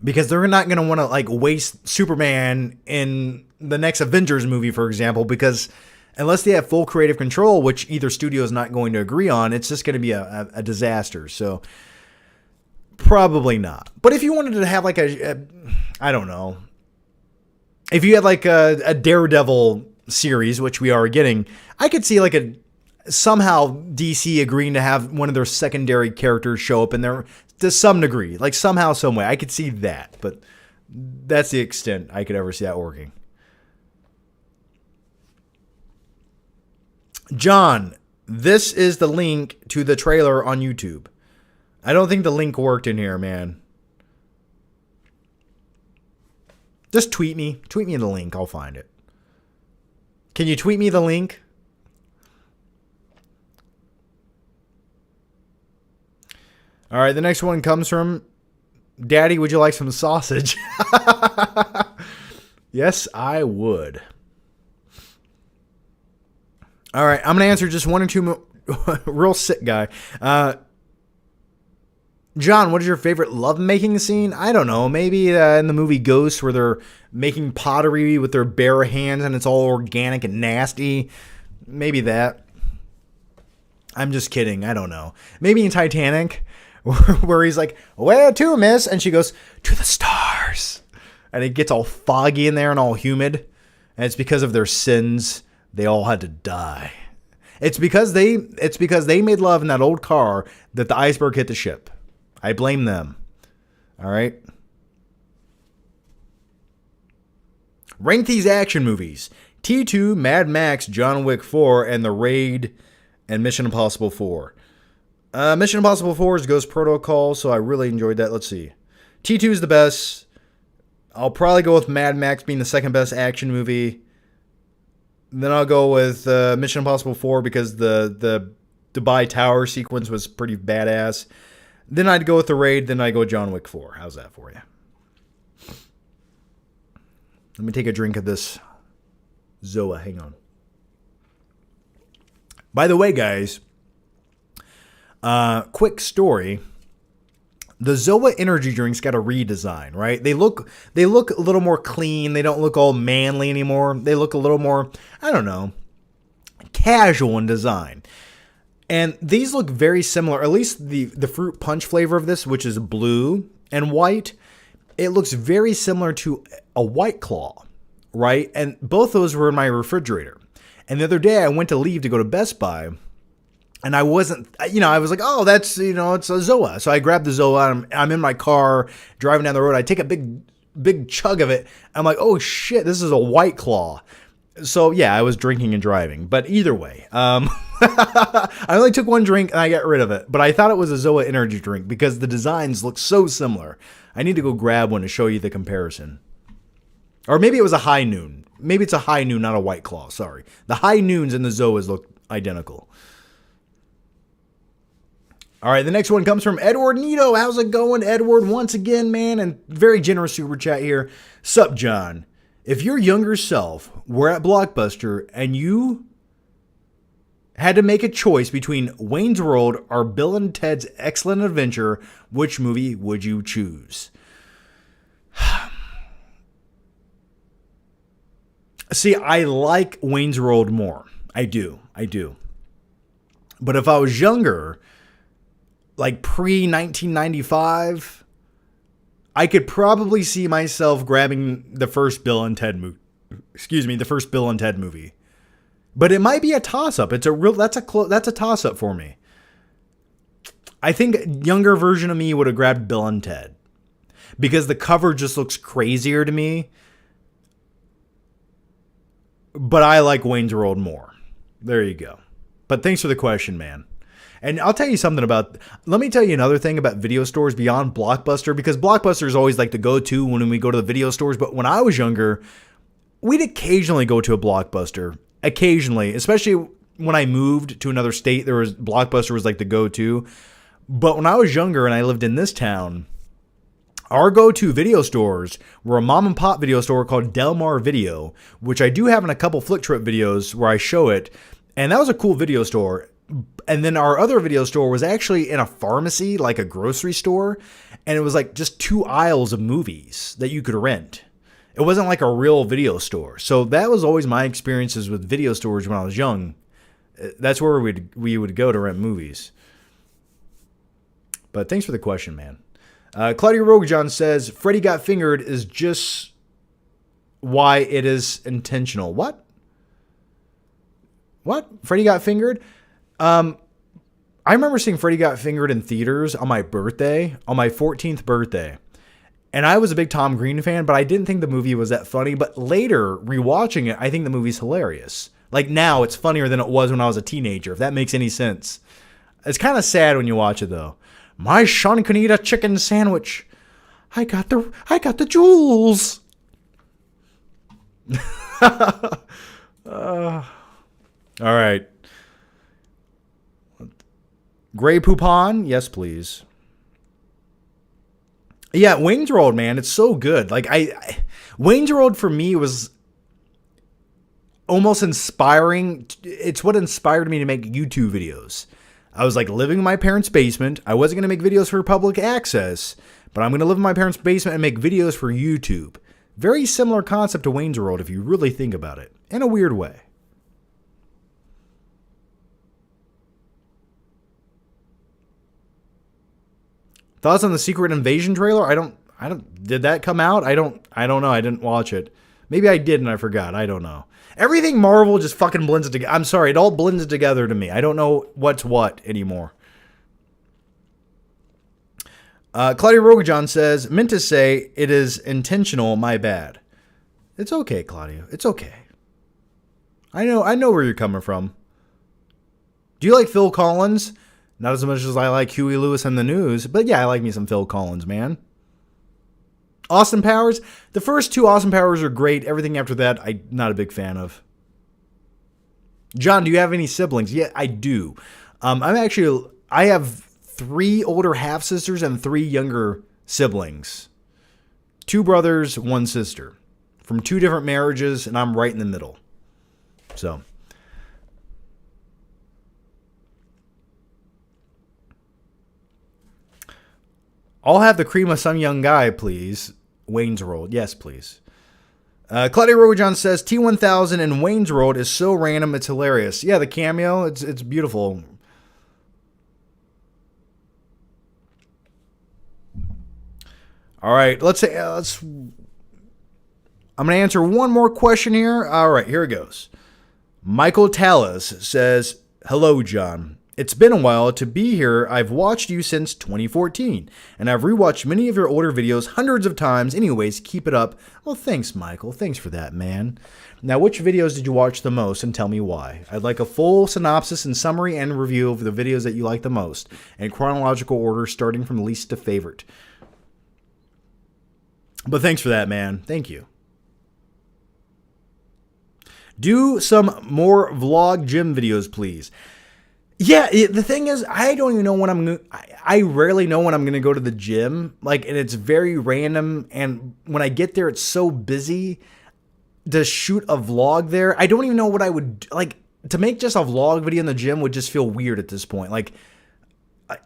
S1: Because they're not going to want to like waste Superman in the next Avengers movie, for example, because unless they have full creative control, which either studio is not going to agree on, it's just going to be a disaster. So probably not. But if you wanted to have like I don't know, if you had like a Daredevil series, which we are getting, I could see like somehow DC agreeing to have one of their secondary characters show up in there to some degree, like somehow, some way. I could see that, but that's the extent I could ever see that working. John, this is the link to the trailer on YouTube. I don't think the link worked in here, man. Just tweet me. Tweet me the link. I'll find it. Can you tweet me the link? All right, the next one comes from Daddy, would you like some sausage? Yes, I would. All right, I'm going to answer just one or two real sick guy. John, what is your favorite lovemaking scene? I don't know. Maybe in the movie Ghost, where they're making pottery with their bare hands and it's all organic and nasty. Maybe that. I'm just kidding. I don't know. Maybe in Titanic, where he's like, where to, miss? And she goes, to the stars. And it gets all foggy in there and all humid. And it's because of their sins. They all had to die. It's because they made love in that old car that the iceberg hit the ship. I blame them. All right. Rank these action movies: T2, Mad Max, John Wick 4, and The Raid, and Mission Impossible 4. Mission Impossible 4 is Ghost Protocol, so I really enjoyed that. Let's see. T2 is the best. I'll probably go with Mad Max being the second best action movie. Then I'll go with Mission Impossible 4 because the Dubai Tower sequence was pretty badass. Then I'd go with The Raid. Then I'd go with John Wick 4. How's that for you? Let me take a drink of this Zoa. Hang on. By the way, guys, quick story. The Zoa energy drinks got a redesign, right? They look a little more clean. They don't look all manly anymore. They look a little more, I don't know, casual in design. And these look very similar, at least the fruit punch flavor of this, which is blue and white, it looks very similar to a White Claw, right? And both those were in my refrigerator. And the other day I went to leave to go to Best Buy, and I wasn't, I was like, oh, that's, it's a Zoa. So I grabbed the Zoa. I'm in my car driving down the road. I take a big chug of it. I'm like, oh shit, this is a White Claw. So yeah, I was drinking and driving. But either way, I only took one drink and I got rid of it. But I thought it was a Zoa energy drink because the designs look so similar. I need to go grab one to show you the comparison. Or maybe it was a High Noon. Maybe it's a High Noon, not a White Claw. Sorry. The High Noons and the Zoas look identical. All right, the next one comes from Edward Nito. How's it going, Edward? Once again, man, and very generous super chat here. Sup, John? If your younger self were at Blockbuster and you had to make a choice between Wayne's World or Bill and Ted's Excellent Adventure, which movie would you choose? See, I like Wayne's World more. I do. But if I was younger, like pre-1995, I could probably see myself grabbing the first Bill and Ted movie. The first Bill and Ted movie. But it might be a toss-up. That's a toss-up for me. I think a younger version of me would have grabbed Bill and Ted because the cover just looks crazier to me. But I like Wayne's World more. There you go. But thanks for the question, man. And I'll tell you something let me tell you another thing about video stores beyond Blockbuster, because Blockbuster is always like the go-to when we go to the video stores. But when I was younger, we'd occasionally go to a Blockbuster. Occasionally, especially when I moved to another state, Blockbuster was like the go-to. But when I was younger and I lived in this town, our go-to video stores were a mom and pop video store called Del Mar Video, which I do have in a couple Flick Trip videos where I show it. And that was a cool video store. And then our other video store was actually in a pharmacy, like a grocery store. And it was like just 2 aisles of movies that you could rent. It wasn't like a real video store. So that was always my experiences with video stores when I was young. That's where we would go to rent movies. But thanks for the question, man. Claudia Rogajon says, Freddy Got Fingered is just why it is intentional. What? Freddy Got Fingered? I remember seeing Freddy Got Fingered in theaters on my birthday, on my 14th birthday. And I was a big Tom Green fan, but I didn't think the movie was that funny. But later, rewatching it, I think the movie's hilarious. Like now, it's funnier than it was when I was a teenager, if that makes any sense. It's kind of sad when you watch it, though. My Sean can eat a chicken sandwich. I got the jewels. All right. Grey Poupon, yes, please. Yeah, Wayne's World, man, it's so good. Like Wayne's World for me was almost inspiring. It's what inspired me to make YouTube videos. I was like living in my parents' basement. I wasn't going to make videos for public access, but I'm going to live in my parents' basement and make videos for YouTube. Very similar concept to Wayne's World if you really think about it, in a weird way. Thoughts on the Secret Invasion trailer? Did that come out? I don't know. I didn't watch it. Maybe I did and I forgot. I don't know. Everything Marvel just fucking blends it together. I'm sorry. It all blends together to me. I don't know what's what anymore. Claudia Rogajon says, meant to say it is intentional. My bad. It's okay, Claudia. It's okay. I know where you're coming from. Do you like Phil Collins? Not as much as I like Huey Lewis and the News, but yeah, I like me some Phil Collins, man. Austin Powers. The first 2 Austin Powers are great. Everything after that, I'm not a big fan of. John, do you have any siblings? Yeah, I do. I have 3 older half sisters and 3 younger siblings. 2 brothers, 1 sister, from 2 different marriages, and I'm right in the middle. So, I'll have the cream of some young guy, please. Wayne's World, yes, please. Claudia Rojan says T1000 in Wayne's World is so random, it's hilarious. Yeah, the cameo, it's beautiful. All right, I'm going to answer one more question here. All right, here it goes. Michael Tallis says, hello, John. It's been a while to be here. I've watched you since 2014, and I've rewatched many of your older videos hundreds of times. Anyways, keep it up. Well, thanks, Michael. Thanks for that, man. Now, which videos did you watch the most, and tell me why? I'd like a full synopsis and summary and review of the videos that you like the most, in chronological order, starting from least to favorite. But thanks for that, man. Thank you. Do some more vlog gym videos, please. Yeah, the thing is, I don't even know when I rarely know when I'm going to go to the gym. Like, and it's very random. And when I get there, it's so busy to shoot a vlog there. I don't even know what I would, like, to make just a vlog video in the gym would just feel weird at this point. Like,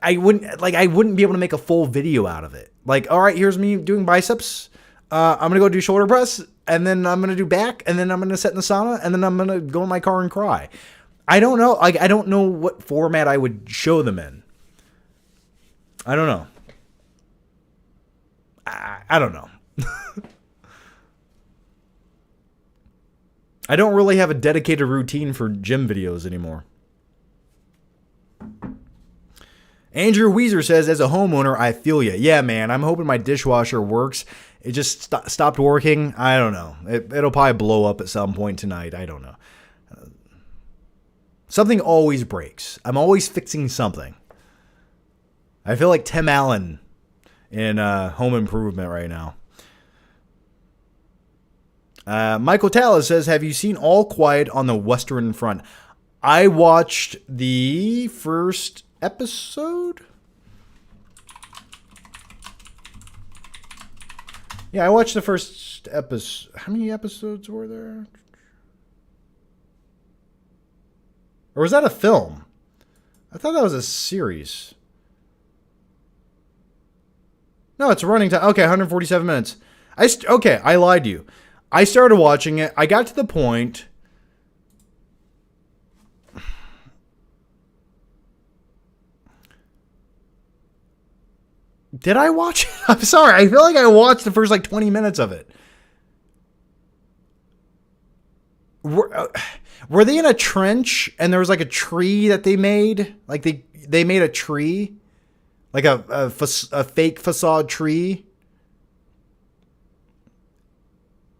S1: I wouldn't be able to make a full video out of it. Like, all right, here's me doing biceps. I'm going to go do shoulder press, and then I'm going to do back, and then I'm going to sit in the sauna, and then I'm going to go in my car and cry. I don't know. Like, I don't know what format I would show them in. I don't know. I don't know. I don't really have a dedicated routine for gym videos anymore. Andrew Weezer says, as a homeowner, I feel ya. Yeah, man, I'm hoping my dishwasher works. It just stopped working. I don't know. It'll probably blow up at some point tonight. I don't know. Something always breaks. I'm always fixing something. I feel like Tim Allen in Home Improvement right now. Michael Tallis says, have you seen All Quiet on the Western Front? I watched the first episode. Yeah, I watched the first episode. How many episodes were there? Or was that a film? I thought that was a series. No, it's a running time. Okay, 147 minutes. Okay, I lied to you. I started watching it. I got to the point. Did I watch it? I'm sorry. I feel like I watched the first like 20 minutes of it. Were they in a trench and there was like a tree that they made? Like they made a tree? Like a fake facade tree?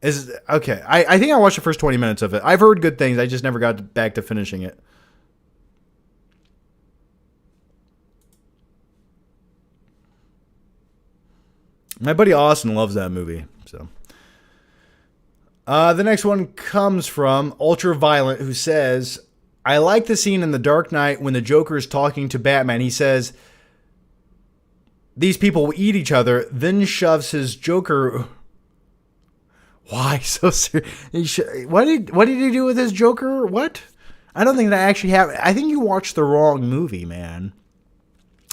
S1: Okay. I think I watched the first 20 minutes of it. I've heard good things. I just never got back to finishing it. My buddy Austin loves that movie. So, the next one comes from Ultraviolent, who says, I like the scene in The Dark Knight when the Joker is talking to Batman. He says, these people will eat each other, then shoves his Joker. Why so serious? What did he do with his Joker? What? I don't think that actually happened. I think you watched the wrong movie, man.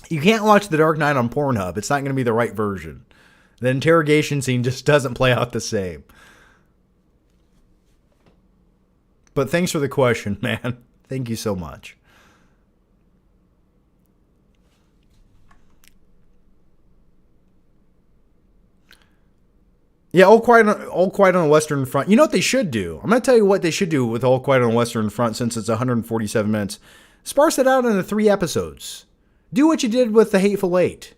S1: You can't watch The Dark Knight on Pornhub. It's not going to be the right version. The interrogation scene just doesn't play out the same. But thanks for the question, man. Thank you so much. Yeah, All Quiet on the Western Front. You know what they should do? I'm going to tell you what they should do with All Quiet on the Western Front, since it's 147 minutes. Sparse it out into 3 episodes. Do what you did with The Hateful Eight.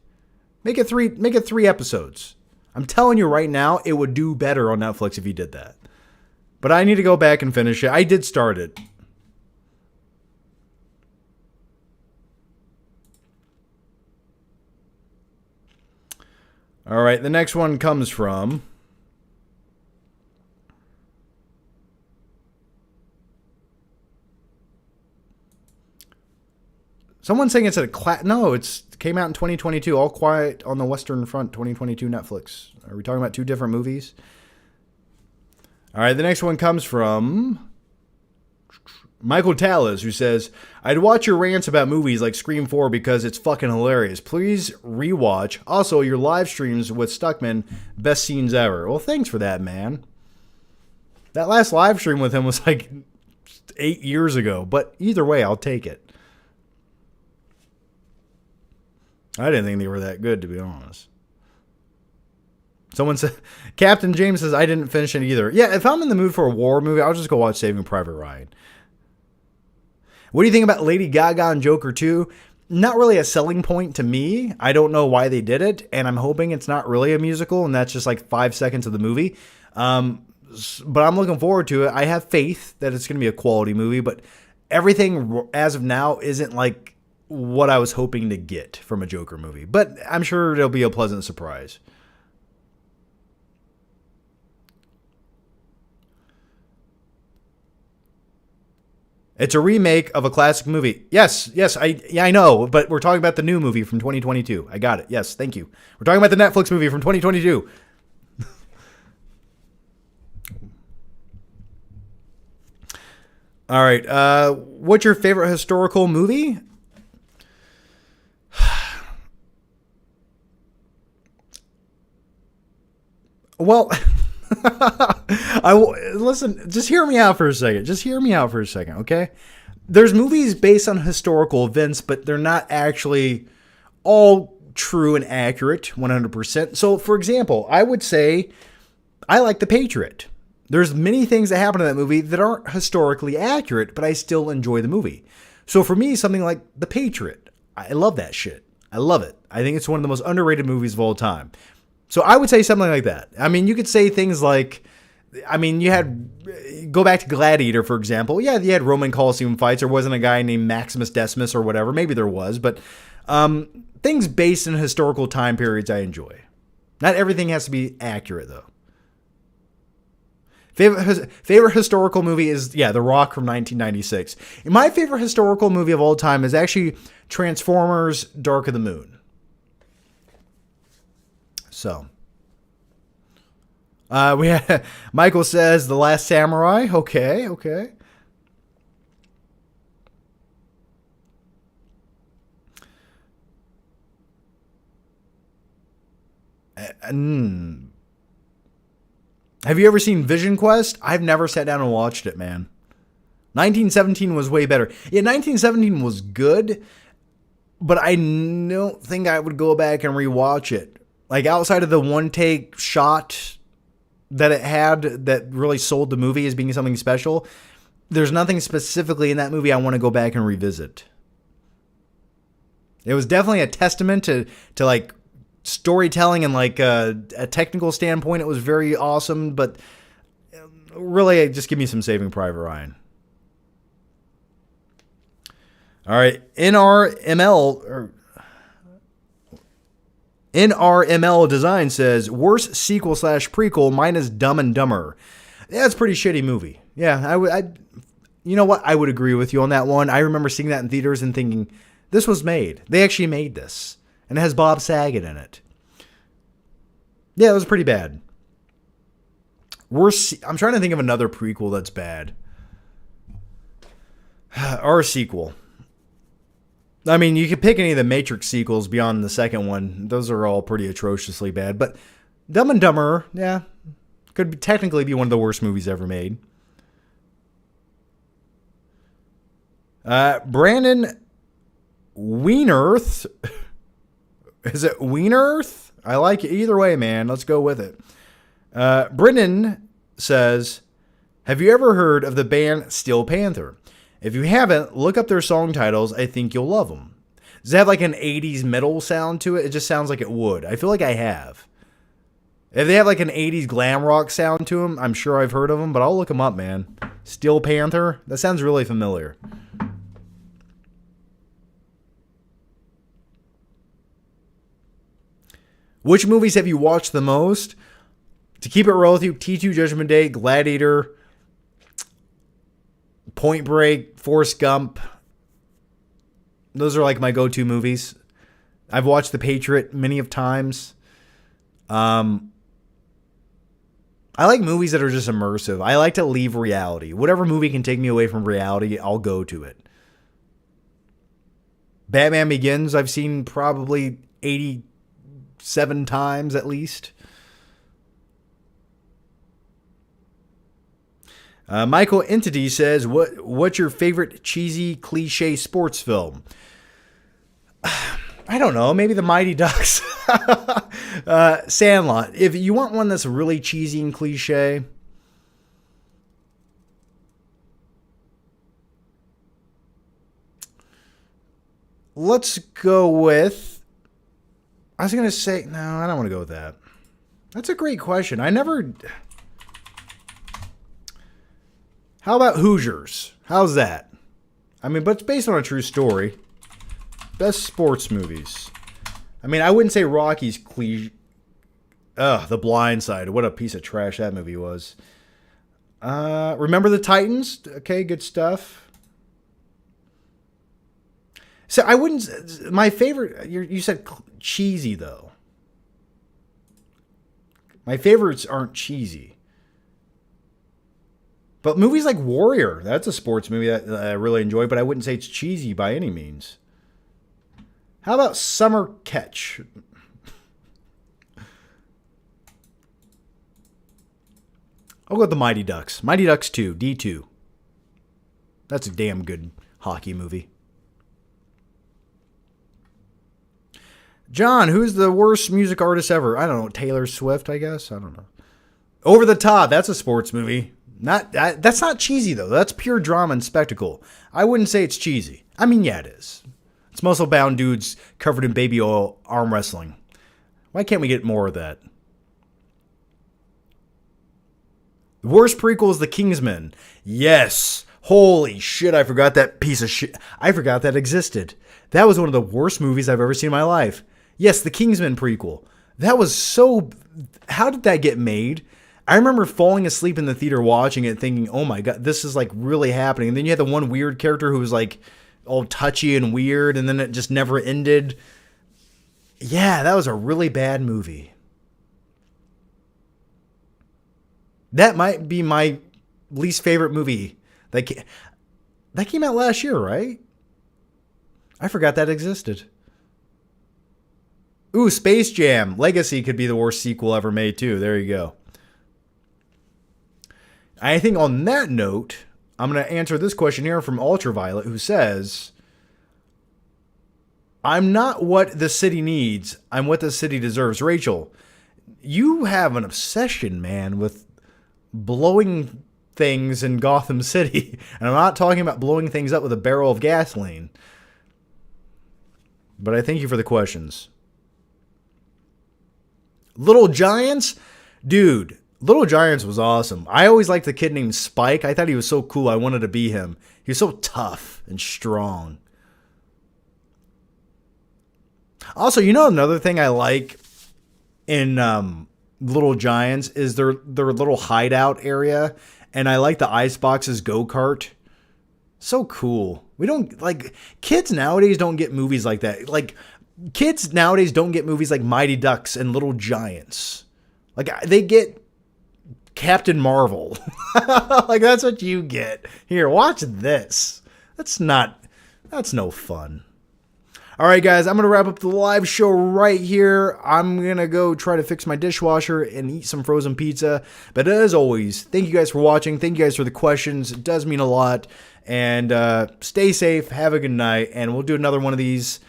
S1: Make it 3 episodes. I'm telling you right now, it would do better on Netflix if you did that. But I need to go back and finish it. I did start it. All right, the next one comes from Someone's saying it's no, it came out in 2022. All Quiet on the Western Front, 2022 Netflix. Are we talking about two different movies? All right, the next one comes from Michael Tallis, who says, I'd watch your rants about movies like Scream 4 because it's fucking hilarious. Please rewatch. Also, your live streams with Stuckman, best scenes ever. Well, thanks for that, man. That last live stream with him was like 8 years ago, but either way, I'll take it. I didn't think they were that good, to be honest. Someone said, Captain James says, I didn't finish it either. Yeah, if I'm in the mood for a war movie, I'll just go watch Saving Private Ryan. What do you think about Lady Gaga and Joker 2? Not really a selling point to me. I don't know why they did it, and I'm hoping it's not really a musical, and that's just like 5 seconds of the movie. But I'm looking forward to it. I have faith that it's going to be a quality movie, but everything as of now isn't like what I was hoping to get from a Joker movie. But I'm sure it'll be a pleasant surprise. It's a remake of a classic movie. Yes, I know, but we're talking about the new movie from 2022. I got it. Yes, thank you. We're talking about the Netflix movie from 2022. All right. What's your favorite historical movie? Well, listen, just hear me out for a second. Okay? There's movies based on historical events, but they're not actually all true and accurate 100%. So, for example, I would say I like The Patriot. There's many things that happen in that movie that aren't historically accurate, but I still enjoy the movie. So for me, something like The Patriot, I love that shit. I love it. I think it's one of the most underrated movies of all time. So I would say something like that. I mean, you could say things like, go back to Gladiator, for example. Yeah, you had Roman Coliseum fights. There wasn't a guy named Maximus Decimus or whatever. Maybe there was, but things based in historical time periods I enjoy. Not everything has to be accurate, though. Favorite historical movie is, The Rock from 1996. And my favorite historical movie of all time is actually Transformers: Dark of the Moon. So, Michael says The Last Samurai. Okay. Have you ever seen Vision Quest? I've never sat down and watched it, man. 1917 was way better. Yeah, 1917 was good, but I don't think I would go back and rewatch it. Like, outside of the one-take shot that it had that really sold the movie as being something special, there's nothing specifically in that movie I want to go back and revisit. It was definitely a testament to like, storytelling and like a technical standpoint. It was very awesome, but really just give me some Saving Private Ryan. All right. NRML Design says, worst sequel / prequel, mine is Dumb and Dumber. Yeah, it's a pretty shitty movie. Yeah, you know what? I would agree with you on that one. I remember seeing that in theaters and thinking, this was made. They actually made this. And it has Bob Saget in it. Yeah, it was pretty bad. I'm trying to think of another prequel that's bad. Or a sequel. I mean, you could pick any of the Matrix sequels beyond the second one. Those are all pretty atrociously bad. But Dumb and Dumber, yeah, could technically be one of the worst movies ever made. Brandon Wienerth. Is it Wienerth? I like it either way, man. Let's go with it. Brennan says, have you ever heard of the band Steel Panther? If you haven't, look up their song titles. I think you'll love them. Does it have like an 80s metal sound to it? It just sounds like it would. I feel like I have. If they have like an 80s glam rock sound to them, I'm sure I've heard of them, but I'll look them up, man. Steel Panther? That sounds really familiar. Which movies have you watched the most? To keep it real with you, T2 Judgment Day, Gladiator, Point Break, Forrest Gump, Those are like my go-to movies. I've watched The Patriot many of times. I like movies that are just immersive. I like to leave reality. Whatever movie can take me away from reality, I'll go to it. Batman Begins, I've seen probably 87 times at least. Michael Entity says, what's your favorite cheesy cliche sports film? I don't know. Maybe The Mighty Ducks. Sandlot. If you want one that's really cheesy and cliche, let's go with... I was going to say... No, I don't want to go with that. That's a great question. How about Hoosiers? How's that? I mean, but it's based on a true story. Best sports movies. I mean, I wouldn't say Rocky's cliche. The Blind Side. What a piece of trash that movie was. Remember the Titans? Okay, good stuff. So I wouldn't... My favorite... You said cheesy, though. My favorites aren't cheesy. But movies like Warrior, that's a sports movie that I really enjoy, but I wouldn't say it's cheesy by any means. How about Summer Catch? I'll go with The Mighty Ducks. Mighty Ducks 2, D2. That's a damn good hockey movie. John, who's the worst music artist ever? I don't know. Taylor Swift, I guess? I don't know. Over the Top, that's a sports movie. That's not cheesy, though. That's pure drama and spectacle. I wouldn't say it's cheesy. I mean, yeah, it is. It's muscle-bound dudes covered in baby oil arm wrestling. Why can't we get more of that? The worst prequel is The Kingsman. Yes. Holy shit, I forgot that piece of shit. I forgot that existed. That was one of the worst movies I've ever seen in my life. Yes, The Kingsman prequel. That was so... How did that get made? I remember falling asleep in the theater watching it thinking, oh my God, this is like really happening. And then you had the one weird character who was like all touchy and weird, and then it just never ended. Yeah, that was a really bad movie. That might be my least favorite movie. That came out last year, right? I forgot that existed. Ooh, Space Jam. Legacy could be the worst sequel ever made, too. There you go. I think on that note, I'm going to answer this question here from Ultraviolet, who says, I'm not what the city needs. I'm what the city deserves. Rachel, you have an obsession, man, with blowing things in Gotham City. And I'm not talking about blowing things up with a barrel of gasoline. But I thank you for the questions. Little Giants? Dude, Little Giants was awesome. I always liked the kid named Spike. I thought he was so cool. I wanted to be him. He was so tough and strong. Also, you know another thing I like in Little Giants is their little hideout area. And I like the Icebox's go-kart. So cool. We don't, like, kids nowadays don't get movies like that. Like, kids nowadays don't get movies like Mighty Ducks and Little Giants. Like, they get Captain Marvel. Like, that's what you get. Here, watch this. That's no fun. All right, guys, I'm going to wrap up the live show right here. I'm going to go try to fix my dishwasher and eat some frozen pizza. But as always, thank you guys for watching. Thank you guys for the questions. It does mean a lot. And stay safe. Have a good night. And we'll do another one of these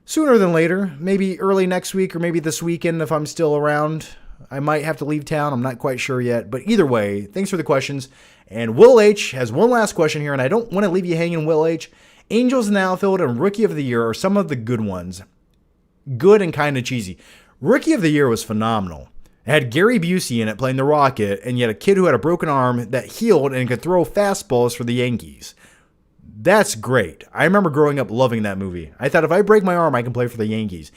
S1: sooner than later. Maybe early next week or maybe this weekend if I'm still around. I might have to leave town. I'm not quite sure yet. But either way, thanks for the questions. And Will H. has one last question here, and I don't want to leave you hanging, Will H. Angels in the Outfield and Rookie of the Year are some of the good ones. Good and kind of cheesy. Rookie of the Year was phenomenal. It had Gary Busey in it playing the Rocket, and yet a kid who had a broken arm that healed and could throw fastballs for the Yankees. That's great. I remember growing up loving that movie. I thought if I break my arm, I can play for the Yankees.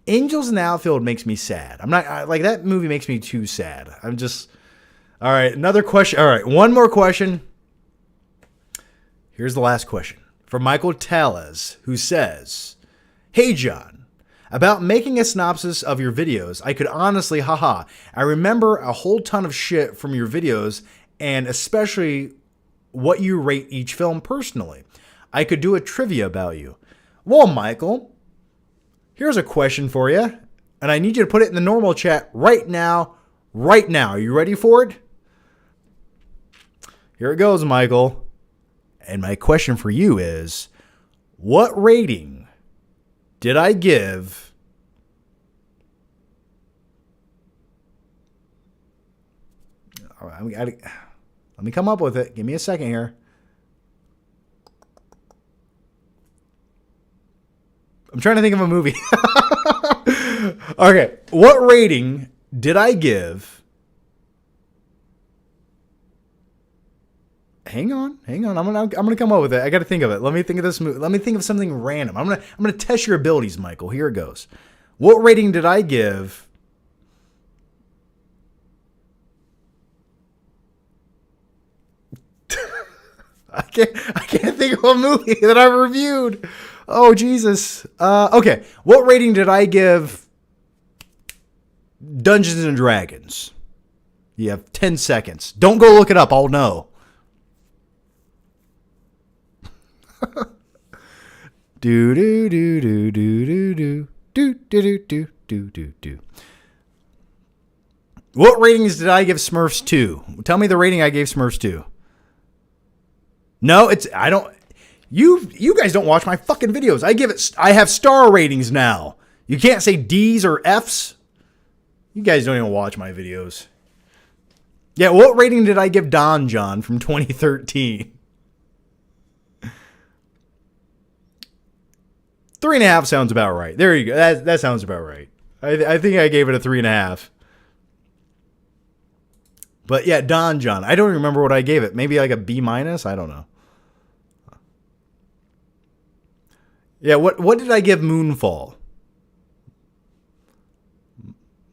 S1: Angels in the Outfield makes me sad. That movie makes me too sad. All right, another question. All right, one more question. Here's the last question from Michael Tellez, who says, "Hey John, about making a synopsis of your videos, I could honestly, haha, I remember a whole ton of shit from your videos and especially what you rate each film personally. I could do a trivia about you." Well, Michael, here's a question for you, and I need you to put it in the normal chat right now. Right now. Are you ready for it? Here it goes, Michael. And my question for you is, what rating did I give all right, let me come up with it. Give me a second here. I'm trying to think of a movie. Okay. What rating did I give? Hang on. I'm gonna come up with it. I got to think of it. Let me think of this movie. Let me think of something random. I'm gonna test your abilities, Michael. Here it goes. What rating did I give? I can't think of a movie that I've reviewed. Oh, Jesus. Okay. What rating did I give Dungeons and Dragons? You have 10 seconds. Don't go look it up. I'll know. do do do do do do do do do do do do do. What ratings did I give Smurfs 2? Tell me the rating I gave Smurfs 2. No, I don't. You guys don't watch my fucking videos. I have star ratings now. You can't say D's or F's. You guys don't even watch my videos. Yeah, what rating did I give Don John from 2013? 3.5 sounds about right. There you go. That sounds about right. I think I gave it a 3.5. But yeah, Don John. I don't remember what I gave it. Maybe like a B-. I don't know. Yeah, what did I give Moonfall?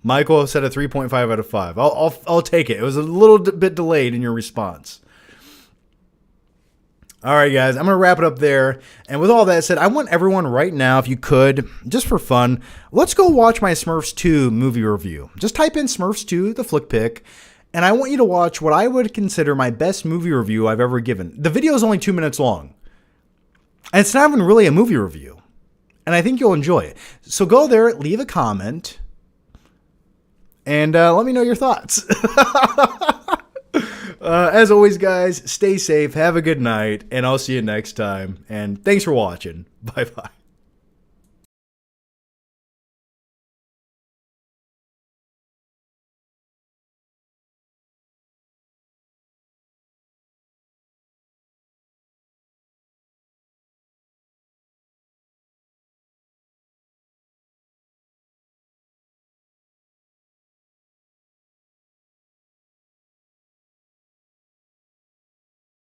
S1: Michael said a 3.5 out of 5. I'll take it. It was a little bit delayed in your response. All right, guys, I'm going to wrap it up there. And with all that said, I want everyone right now, if you could, just for fun, let's go watch my Smurfs 2 movie review. Just type in Smurfs 2, the flick pick, and I want you to watch what I would consider my best movie review I've ever given. The video is only 2 minutes long. And it's not even really a movie review. And I think you'll enjoy it. So go there, leave a comment, and let me know your thoughts. As always, guys, stay safe, have a good night, and I'll see you next time. And thanks for watching. Bye-bye.